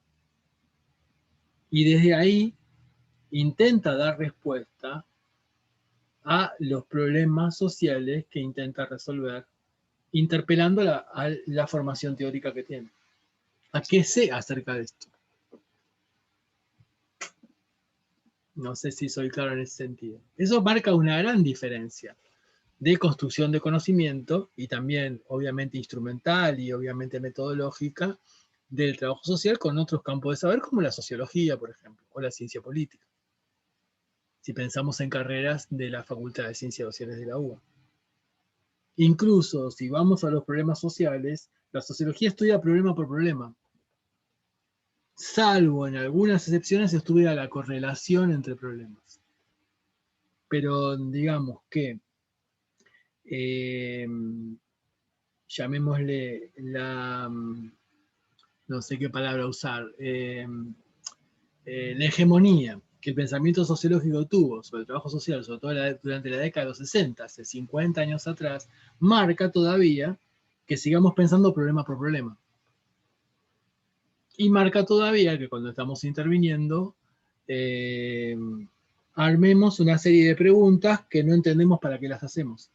Y desde ahí intenta dar respuesta a los problemas sociales que intenta resolver, interpelando a la formación teórica que tiene. ¿A qué sé acerca de esto? No sé si soy claro en ese sentido. Eso marca una gran diferencia de construcción de conocimiento y también, obviamente, instrumental y obviamente metodológica del trabajo social con otros campos de saber, como la sociología, por ejemplo, o la ciencia política. Si pensamos en carreras de la Facultad de Ciencias Sociales de la UBA. Incluso si vamos a los problemas sociales, la sociología estudia problema por problema. Salvo en algunas excepciones estudia la correlación entre problemas. Pero digamos que, llamémosle la, no sé qué palabra usar, la hegemonía que el pensamiento sociológico tuvo sobre el trabajo social, sobre todo durante la década de los 60, hace 50 años atrás, marca todavía que sigamos pensando problema por problema. Y marca todavía que cuando estamos interviniendo, armemos una serie de preguntas que no entendemos para qué las hacemos.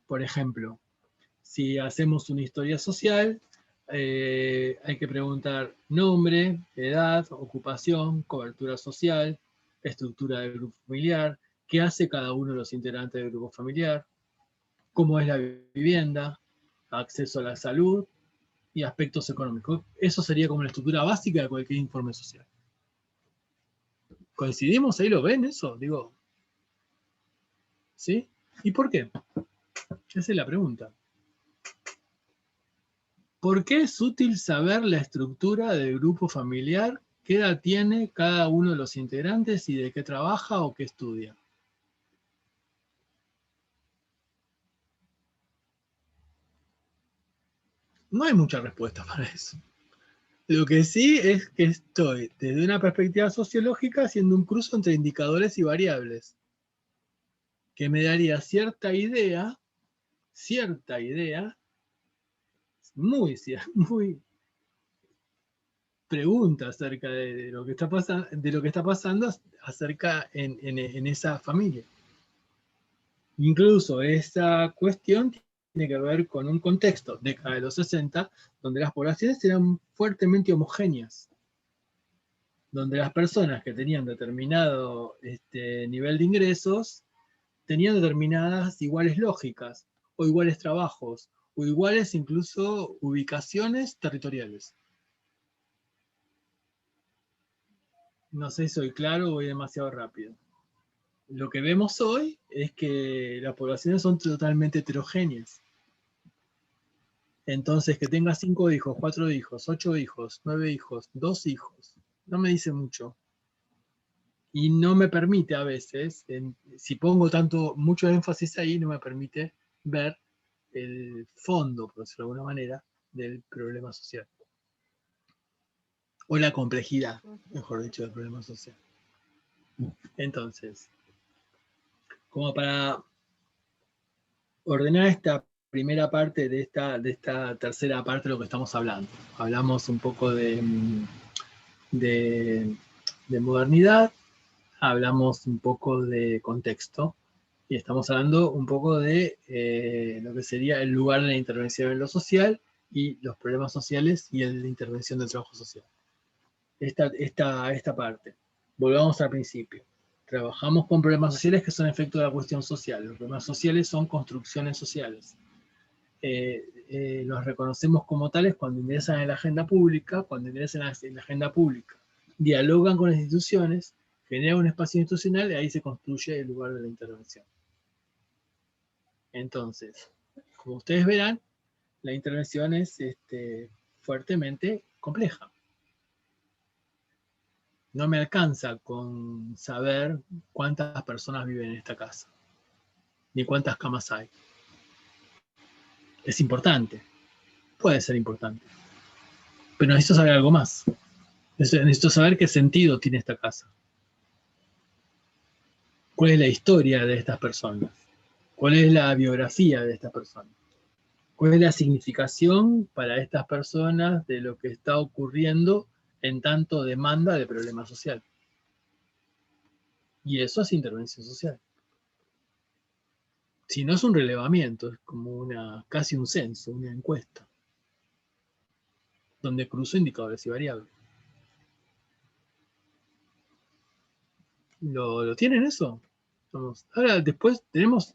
Por ejemplo, si hacemos una historia social, hay que preguntar nombre, edad, ocupación, cobertura social, estructura del grupo familiar, qué hace cada uno de los integrantes del grupo familiar, cómo es la vivienda, acceso a la salud y aspectos económicos. Eso sería como la estructura básica de cualquier informe social. ¿Coincidimos? ¿Ahí lo ven eso? Digo, ¿sí? ¿Y por qué? Esa es la pregunta. ¿Por qué es útil saber la estructura del grupo familiar? ¿Qué edad tiene cada uno de los integrantes y de qué trabaja o qué estudia? No hay mucha respuesta para eso. Lo que sí es que estoy, desde una perspectiva sociológica, haciendo un cruce entre indicadores y variables, que me daría cierta idea, muy pregunta acerca de lo que está pasando acerca en esa familia. Incluso esa cuestión tiene que ver con un contexto, década de los 60, donde las poblaciones eran fuertemente homogéneas, donde las personas que tenían determinado nivel de ingresos tenían determinadas iguales lógicas, o iguales trabajos, o iguales incluso ubicaciones territoriales. No sé si soy claro o voy demasiado rápido. Lo que vemos hoy es que las poblaciones son totalmente heterogéneas. Entonces, que tenga 5 hijos, 4 hijos, 8 hijos, 9 hijos, 2 hijos, no me dice mucho. Y no me permite a veces, si pongo mucho énfasis ahí, no me permite ver el fondo, por decirlo de alguna manera, del problema social. O la complejidad, mejor dicho, del problema social. Entonces, como para ordenar esta primera parte de esta tercera parte de lo que estamos hablando. Hablamos un poco de modernidad, hablamos un poco de contexto, y estamos hablando un poco de lo que sería el lugar de la intervención en lo social y los problemas sociales y la intervención del trabajo social. Esta parte. Volvamos al principio. Trabajamos con problemas sociales que son efecto de la cuestión social. Los problemas sociales son construcciones sociales. Los reconocemos como tales cuando ingresan en la agenda pública, dialogan con las instituciones, generan un espacio institucional y ahí se construye el lugar de la intervención. Entonces, como ustedes verán, la intervención es fuertemente compleja. No me alcanza con saber cuántas personas viven en esta casa, ni cuántas camas hay. Es importante, puede ser importante, pero necesito saber algo más. Necesito saber qué sentido tiene esta casa. ¿Cuál es la historia de estas personas? ¿Cuál es la biografía de estas personas? ¿Cuál es la significación para estas personas de lo que está ocurriendo en tanto demanda de problema social. Y eso es intervención social. Si no es un relevamiento, es como casi un censo, una encuesta, donde cruzo indicadores y variables. ¿Lo tienen eso? Ahora, después tenemos,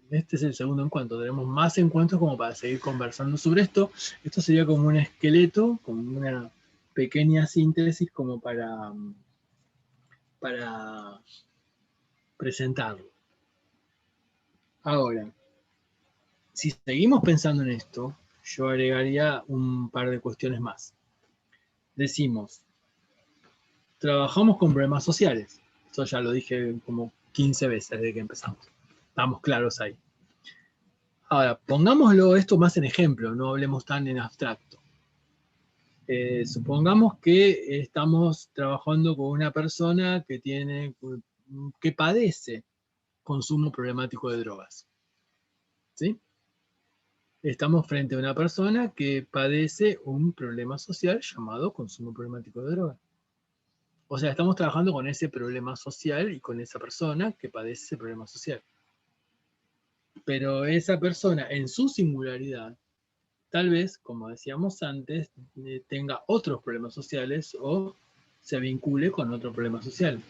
este es el segundo encuentro, tenemos más encuentros como para seguir conversando sobre esto. Esto sería como un esqueleto, como una pequeña síntesis como para presentarlo. Ahora, si seguimos pensando en esto, yo agregaría un par de cuestiones más. Decimos, trabajamos con problemas sociales. Eso ya lo dije como 15 veces desde que empezamos. Estamos claros ahí. Ahora, pongámoslo esto más en ejemplo, no hablemos tan en abstracto. Supongamos que estamos trabajando con una persona que padece consumo problemático de drogas. ¿Sí? Estamos frente a una persona que padece un problema social llamado consumo problemático de drogas. O sea, estamos trabajando con ese problema social y con esa persona que padece ese problema social. Pero esa persona, en su singularidad, tal vez, como decíamos antes, tenga otros problemas sociales o se vincule con otro problema social.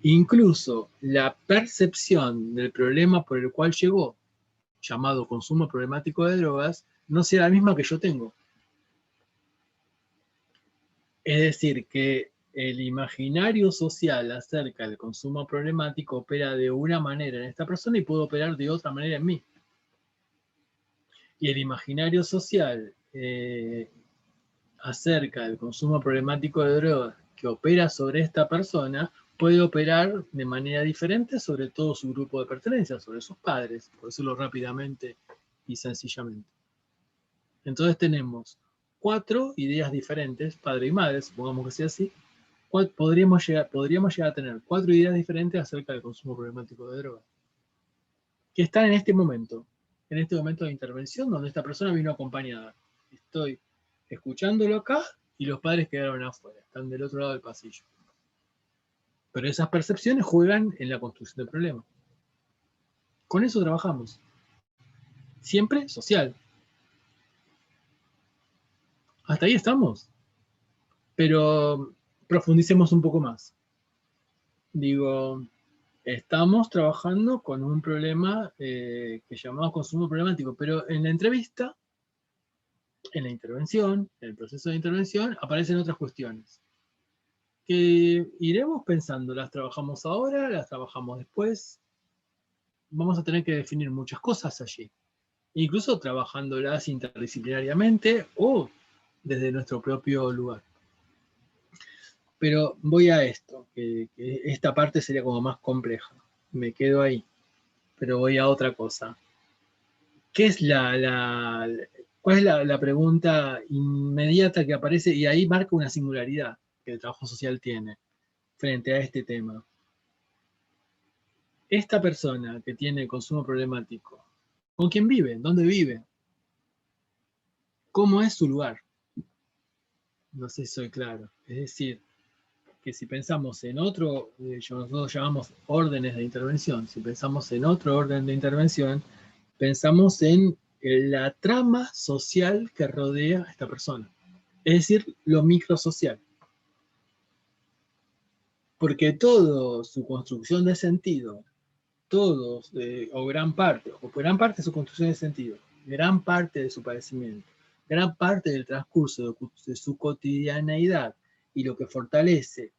Incluso la percepción del problema por el cual llegó, llamado consumo problemático de drogas, no sea la misma que yo tengo. Es decir, que el imaginario social acerca del consumo problemático opera de una manera en esta persona y puede operar de otra manera en mí. Y el imaginario social acerca del consumo problemático de drogas que opera sobre esta persona puede operar de manera diferente sobre todo su grupo de pertenencia, sobre sus padres, por decirlo rápidamente y sencillamente. Entonces tenemos 4 ideas diferentes, padre y madre, supongamos que sea así. Podríamos llegar a tener 4 ideas diferentes acerca del consumo problemático de drogas, que están en este momento de intervención, donde esta persona vino acompañada. Estoy escuchándolo acá y los padres quedaron afuera, están del otro lado del pasillo. Pero esas percepciones juegan en la construcción del problema. Con eso trabajamos. Siempre social. Hasta ahí estamos. Pero profundicemos un poco más. Digo, estamos trabajando con un problema que llamamos consumo problemático, pero en la entrevista, en la intervención, en el proceso de intervención, aparecen otras cuestiones que iremos pensando, las trabajamos ahora, las trabajamos después, vamos a tener que definir muchas cosas allí, incluso trabajándolas interdisciplinariamente o desde nuestro propio lugar. Pero voy a esto, que esta parte sería como más compleja, me quedo ahí, pero voy a otra cosa. ¿Qué es cuál es la pregunta inmediata que aparece? Y ahí marca una singularidad que el trabajo social tiene frente a este tema. Esta persona que tiene consumo problemático, ¿con quién vive? ¿Dónde vive? ¿Cómo es su lugar? No sé si soy claro. Es decir, que si pensamos en otro, nosotros llamamos órdenes de intervención, si pensamos en otro orden de intervención, pensamos en la trama social que rodea a esta persona. Es decir, lo microsocial. Porque toda su construcción de sentido, todos, o gran parte de su construcción de sentido, gran parte de su padecimiento, gran parte del transcurso de su cotidianeidad y lo que fortalece,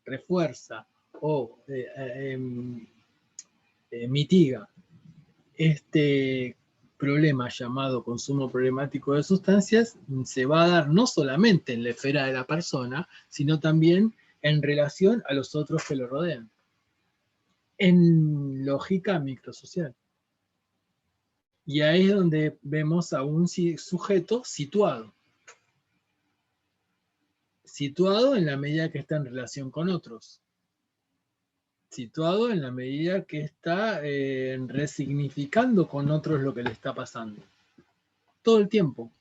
refuerza o mitiga este problema llamado consumo problemático de sustancias se va a dar no solamente en la esfera de la persona, sino también en relación a los otros que lo rodean, en lógica microsocial. Y ahí es donde vemos a un sujeto situado. Situado en la medida que está en relación con otros. Situado en la medida que está resignificando con otros lo que le está pasando. Todo el tiempo.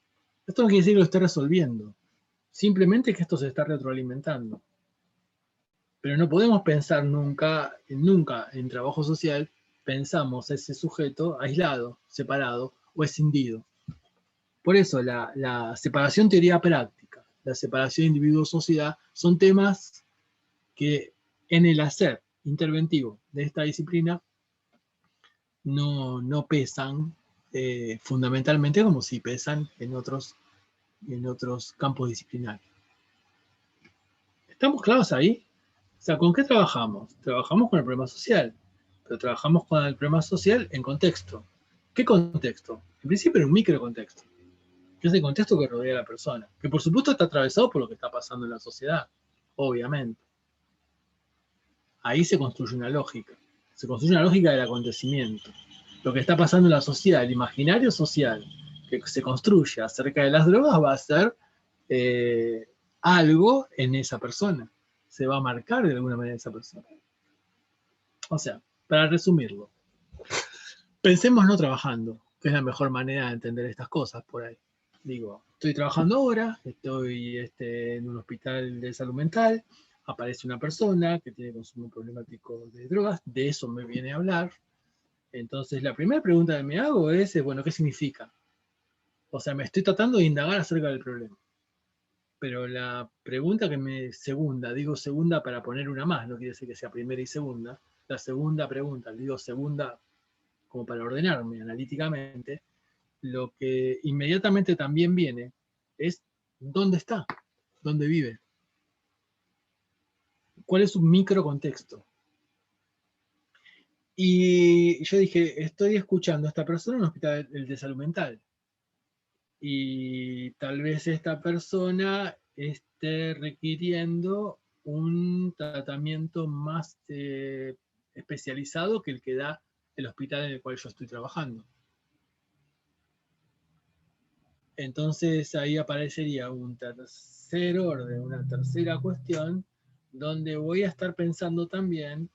Esto no quiere decir que lo esté resolviendo. Simplemente que esto se está retroalimentando. Pero no podemos pensar nunca en trabajo social, pensamos a ese sujeto aislado, separado o escindido. Por eso la separación teoría-práctica, la separación individuo-sociedad, son temas que en el hacer interventivo de esta disciplina no pesan fundamentalmente como si pesan en otros campos disciplinarios. ¿Estamos claros ahí? O sea, ¿con qué trabajamos? Trabajamos con el problema social, pero trabajamos con el problema social en contexto. ¿Qué contexto? En principio en un microcontexto, que es el contexto que rodea a la persona, que por supuesto está atravesado por lo que está pasando en la sociedad, obviamente. Ahí se construye una lógica, del acontecimiento. Lo que está pasando en la sociedad, el imaginario social que se construye acerca de las drogas va a ser algo en esa persona. Se va a marcar de alguna manera esa persona. O sea, para resumirlo, pensemos no trabajando, que es la mejor manera de entender estas cosas por ahí. Digo, estoy trabajando ahora, estoy en un hospital de salud mental, aparece una persona que tiene consumo problemático de drogas, de eso me viene a hablar. Entonces, la primera pregunta que me hago es, bueno, ¿qué significa? O sea, me estoy tratando de indagar acerca del problema. Pero la pregunta digo segunda para poner una más, no quiere decir que sea primera y segunda. La segunda pregunta, digo segunda como para ordenarme analíticamente, lo que inmediatamente también viene es ¿dónde está? ¿Dónde vive? ¿Cuál es su microcontexto? Y yo dije, estoy escuchando a esta persona en un hospital de salud mental. Y tal vez esta persona esté requiriendo un tratamiento más especializado que el que da el hospital en el cual yo estoy trabajando. Entonces ahí aparecería un tercer orden, una tercera cuestión, donde voy a estar pensando también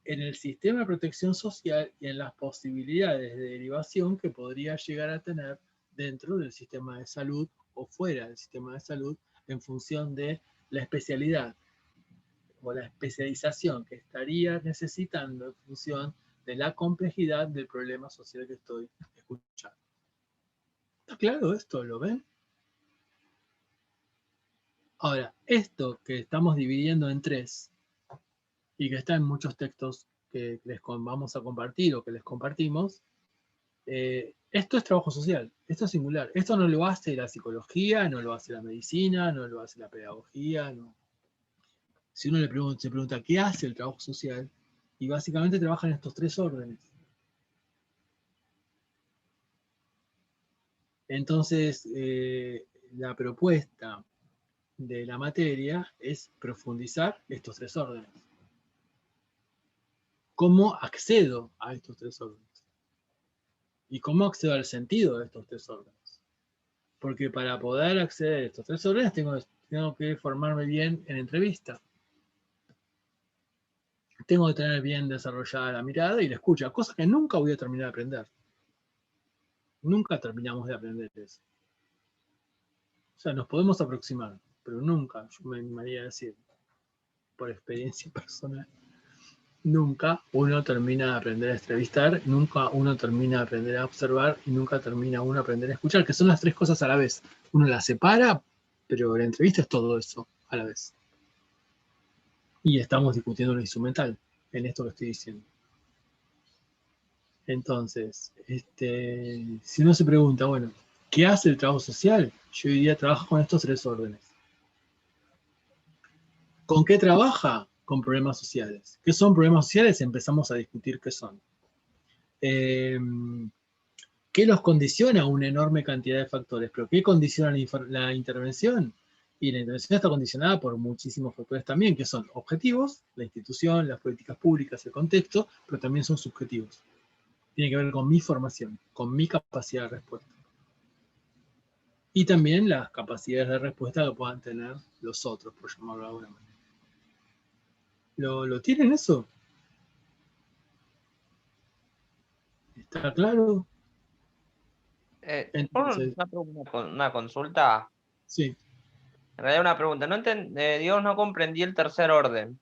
en el sistema de protección social y en las posibilidades de derivación que podría llegar a tener dentro del sistema de salud o fuera del sistema de salud en función de la especialidad o la especialización que estaría necesitando en función de la complejidad del problema social que estoy escuchando. ¿Está claro esto? ¿Lo ven? Ahora, esto que estamos dividiendo en tres y que está en muchos textos que les vamos a compartir o que les compartimos, esto es trabajo social, esto es singular. Esto no lo hace la psicología, no lo hace la medicina, no lo hace la pedagogía. No. Si uno se pregunta qué hace el trabajo social, y básicamente trabaja en estos tres órdenes. Entonces, la propuesta de la materia es profundizar estos tres órdenes. ¿Cómo accedo a estos tres órdenes? ¿Y cómo accedo al sentido de estos tres órdenes? Porque para poder acceder a estos tres órdenes tengo que formarme bien en entrevista. Tengo que tener bien desarrollada la mirada y la escucha, cosa que nunca voy a terminar de aprender. Nunca terminamos de aprender eso. O sea, nos podemos aproximar, pero nunca, yo me animaría a decir, por experiencia personal, nunca uno termina de aprender a entrevistar, nunca uno termina de aprender a observar y nunca termina uno a aprender a escuchar, que son las tres cosas a la vez. Uno las separa, pero la entrevista es todo eso a la vez. Y estamos discutiendo lo instrumental en esto que estoy diciendo. Entonces, si uno se pregunta, bueno, ¿qué hace el trabajo social? Yo diría, trabaja con estos tres órdenes. ¿Con qué trabaja? Con problemas sociales. ¿Qué son problemas sociales? Empezamos a discutir qué son. ¿Qué los condiciona? Una enorme cantidad de factores. ¿Pero qué condiciona la intervención? Y la intervención está condicionada por muchísimos factores también, que son objetivos, la institución, las políticas públicas, el contexto, pero también son subjetivos. Tiene que ver con mi formación, con mi capacidad de respuesta. Y también las capacidades de respuesta que puedan tener los otros, por llamarlo de alguna manera. ¿Lo tienen eso? ¿Está claro? Entonces, Una consulta. sí. En realidad una pregunta, Dios, no comprendí el tercer orden.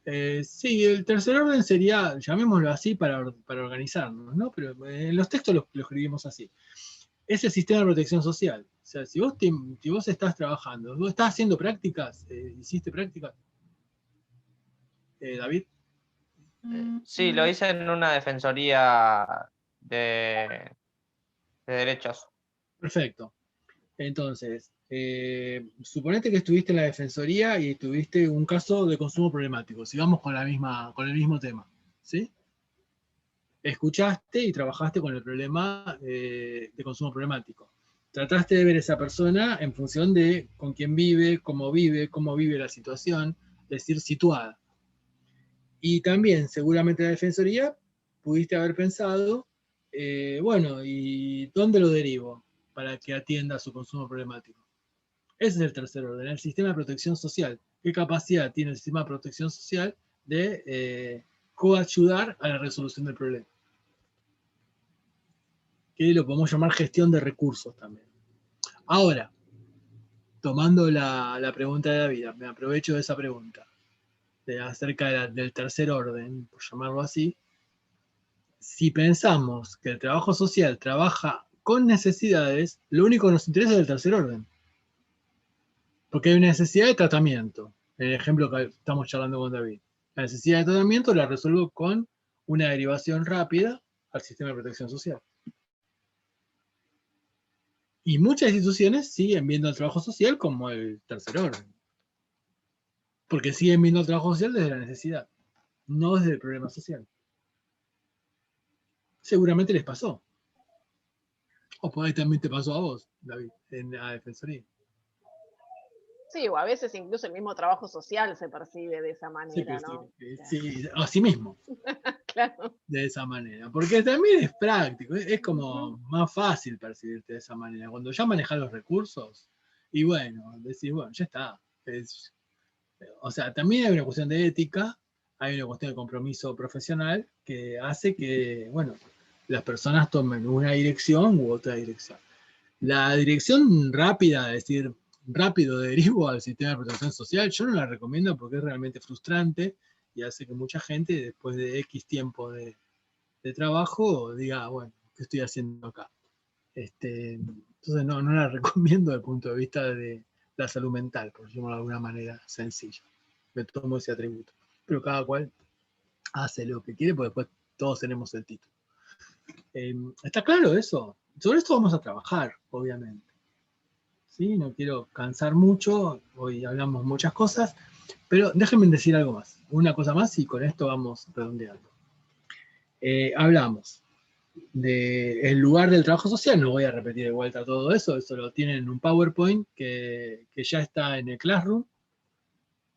Sí, el tercer orden sería, llamémoslo así para organizarnos, ¿no? Pero en los textos lo escribimos así. Es el sistema de protección social. O sea, si vos estás trabajando, vos estás haciendo prácticas, ¿hiciste prácticas? David. Sí, lo hice en una defensoría de derechos. Perfecto. Entonces, suponete que estuviste en la defensoría y tuviste un caso de consumo problemático. Sigamos con el mismo tema, ¿sí? Escuchaste y trabajaste con el problema de consumo problemático. Trataste de ver a esa persona en función de con quién vive, cómo vive la situación, es decir, situada. Y también, seguramente en la defensoría, pudiste haber pensado, bueno, ¿y dónde lo derivo para que atienda su consumo problemático? Ese es el tercer orden, el sistema de protección social. ¿Qué capacidad tiene el sistema de protección social de coayudar a la resolución del problema? Que lo podemos llamar gestión de recursos también. Ahora, tomando la pregunta de David, me aprovecho de esa pregunta, acerca del tercer orden, por llamarlo así. Si pensamos que el trabajo social trabaja con necesidades, lo único que nos interesa es el tercer orden. Porque hay una necesidad de tratamiento. En el ejemplo que estamos charlando con David. La necesidad de tratamiento la resuelvo con una derivación rápida al sistema de protección social. Y muchas instituciones siguen viendo el trabajo social como el tercer orden. Porque siguen viendo el trabajo social desde la necesidad, no desde el problema social. Seguramente les pasó. O por ahí también te pasó a vos, David, en la defensoría. Sí, o a veces incluso el mismo trabajo social se percibe de esa manera, ¿no? Sí, a sí mismo. Claro. De esa manera. Porque también es práctico, es como más fácil percibirte de esa manera. Cuando ya manejas los recursos, y bueno, decís, bueno, ya está. O sea, también hay una cuestión de ética, hay una cuestión de compromiso profesional que hace que, bueno, las personas tomen una dirección u otra dirección. La dirección rápida, es decir, rápido derivo al sistema de protección social, yo no la recomiendo porque es realmente frustrante y hace que mucha gente, después de X tiempo de trabajo, diga, bueno, ¿qué estoy haciendo acá? Entonces no la recomiendo desde el punto de vista de la salud mental, por decirlo de alguna manera sencilla. Me tomo ese atributo. Pero cada cual hace lo que quiere, porque después todos tenemos el título. ¿Está claro eso? Sobre esto vamos a trabajar, obviamente. ¿Sí? No quiero cansar mucho, hoy hablamos muchas cosas, pero déjenme decir algo más, una cosa más y con esto vamos redondeando. Hablamos del lugar del trabajo social, no voy a repetir de vuelta todo eso lo tienen en un PowerPoint que ya está en el Classroom,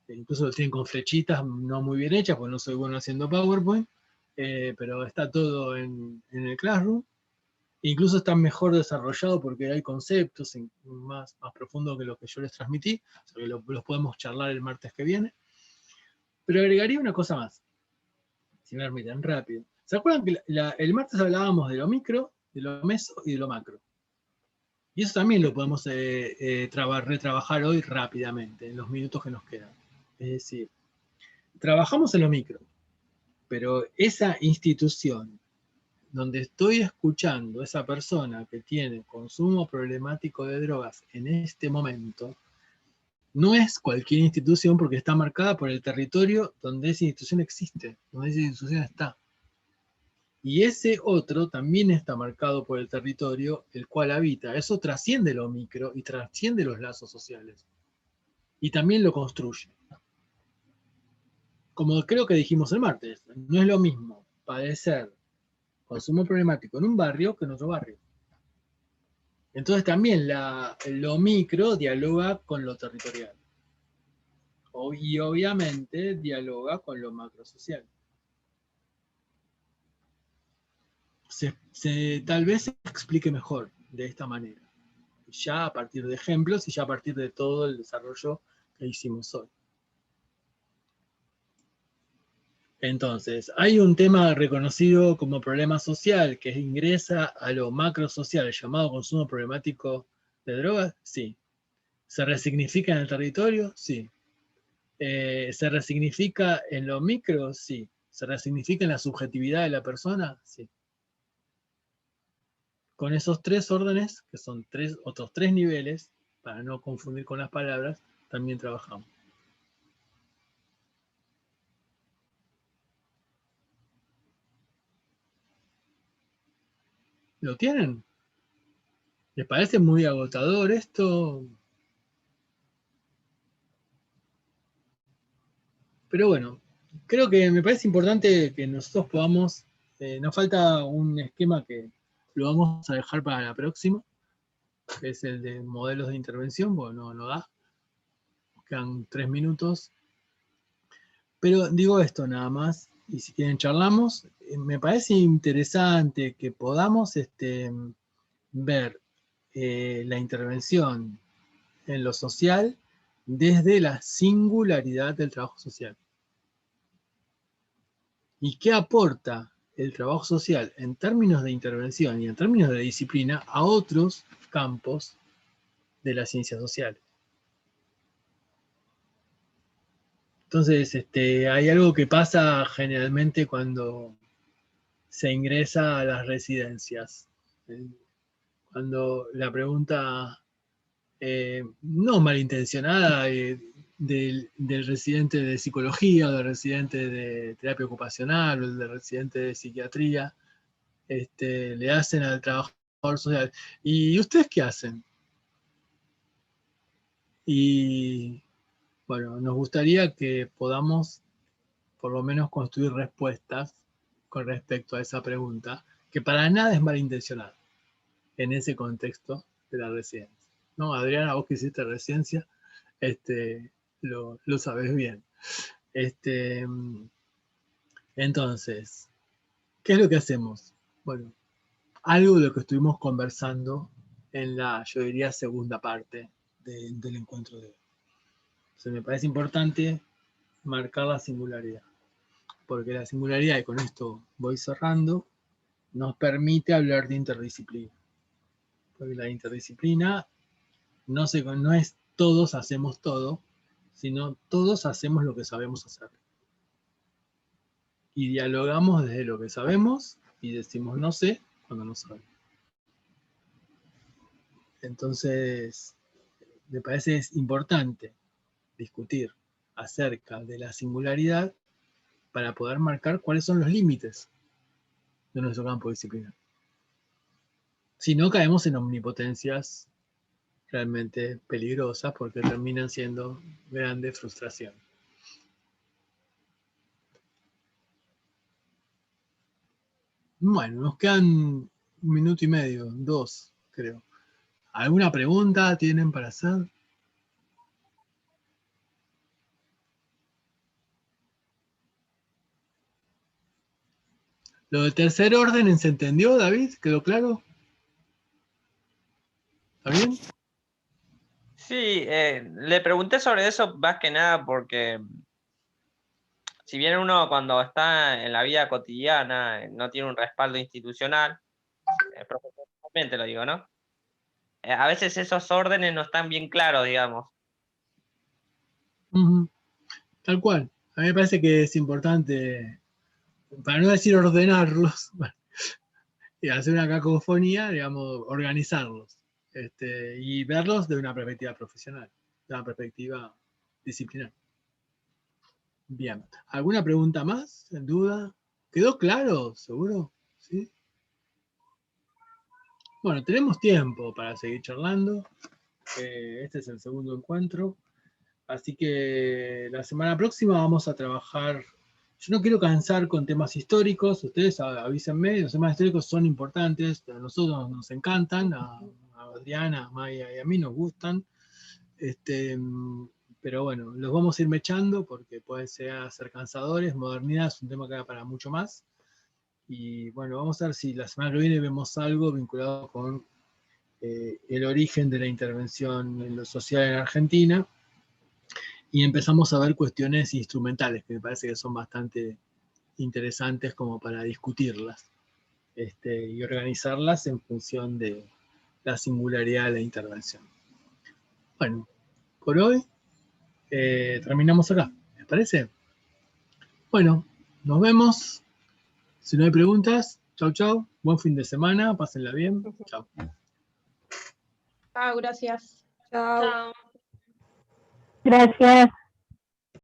incluso lo tienen con flechitas no muy bien hechas, porque no soy bueno haciendo PowerPoint, pero está todo en el Classroom. Incluso está mejor desarrollado porque hay conceptos más profundos que los que yo les transmití, o sea que los podemos charlar el martes que viene. Pero agregaría una cosa más, si me permiten, rápido. ¿Se acuerdan que el martes hablábamos de lo micro, de lo meso y de lo macro? Y eso también lo podemos retrabajar hoy rápidamente, en los minutos que nos quedan. Es decir, trabajamos en lo micro, pero esa institución donde estoy escuchando a esa persona que tiene consumo problemático de drogas en este momento, no es cualquier institución porque está marcada por el territorio donde esa institución existe, donde esa institución está. Y ese otro también está marcado por el territorio el cual habita. Eso trasciende lo micro y trasciende los lazos sociales. Y también lo construye. Como creo que dijimos el martes, no es lo mismo padecer consumo problemático en un barrio que en otro barrio. Entonces también lo micro dialoga con lo territorial. Y obviamente dialoga con lo macrosocial. Tal vez se explique mejor de esta manera, ya a partir de ejemplos y ya a partir de todo el desarrollo que hicimos hoy. Entonces, hay un tema reconocido como problema social que ingresa a lo macrosocial, llamado consumo problemático de drogas, sí. ¿Se resignifica en el territorio? Sí. ¿Se resignifica en lo micro? Sí. ¿Se resignifica en la subjetividad de la persona? Sí. Con esos 3 órdenes, que son otros 3 niveles, para no confundir con las palabras, también trabajamos. ¿Lo tienen? ¿Les parece muy agotador esto? Pero bueno, creo que me parece importante que nosotros podamos, nos falta un esquema que lo vamos a dejar para la próxima, que es el de modelos de intervención, porque no da, quedan 3 minutos. Pero digo esto nada más, y si quieren charlamos, me parece interesante que podamos ver la intervención en lo social desde la singularidad del trabajo social. ¿Y qué aporta el trabajo social en términos de intervención y en términos de disciplina a otros campos de las ciencias sociales? Entonces, hay algo que pasa generalmente cuando se ingresa a las residencias. Cuando la pregunta, no malintencionada, del residente de psicología, o del residente de terapia ocupacional, o del residente de psiquiatría, le hacen al trabajador social: ¿y ustedes qué hacen? Y bueno, nos gustaría que podamos por lo menos construir respuestas con respecto a esa pregunta, que para nada es malintencionada en ese contexto de la residencia. ¿No, Adriana, vos que hiciste residencia, lo sabés bien? Entonces, ¿qué es lo que hacemos? Bueno, algo de lo que estuvimos conversando en la, yo diría, segunda parte del encuentro de hoy. Entonces, me parece importante marcar la singularidad, porque la singularidad, y con esto voy cerrando, nos permite hablar de interdisciplina. Porque la interdisciplina no es todos hacemos todo, sino todos hacemos lo que sabemos hacer. Y dialogamos desde lo que sabemos y decimos no sé cuando no sabemos. Entonces, me parece importante discutir acerca de la singularidad para poder marcar cuáles son los límites de nuestro campo disciplinar. Si no, caemos en omnipotencias realmente peligrosas, porque terminan siendo grande frustración. Bueno, nos quedan 1 minuto y medio, 2, creo. ¿Alguna pregunta tienen para hacer? ¿Lo del tercer orden se entendió, David? ¿Quedó claro? ¿Está bien? Sí, le pregunté sobre eso más que nada porque si bien uno cuando está en la vida cotidiana no tiene un respaldo institucional, profesionalmente lo digo, ¿no? A veces esos órdenes no están bien claros, digamos. Tal cual. A mí me parece que es importante, para no decir ordenarlos, y hacer una cacofonía, digamos, organizarlos, y verlos de una perspectiva profesional, de una perspectiva disciplinar. Bien. ¿Alguna pregunta más? ¿En duda? ¿Quedó claro? ¿Seguro? ¿Sí? Bueno, tenemos tiempo para seguir charlando. Este es el segundo encuentro. Así que la semana próxima vamos a trabajar. Yo no quiero cansar con temas históricos. Ustedes avísenme, los temas históricos son importantes. A nosotros nos encantan. A Adriana, a Maya y a mí nos gustan. Pero bueno, los vamos a ir mechando porque pueden ser cansadores. Modernidad es un tema que da para mucho más. Y bueno, vamos a ver si la semana que viene vemos algo vinculado con el origen de la intervención en lo social en Argentina. Y empezamos a ver cuestiones instrumentales que me parece que son bastante interesantes como para discutirlas y organizarlas en función de la singularidad de la intervención. Bueno, por hoy terminamos acá. ¿Les parece? Bueno, nos vemos. Si no hay preguntas, chau, chau. Buen fin de semana, pásenla bien. Chau. Chao, gracias. Chao. Chao. Gracias.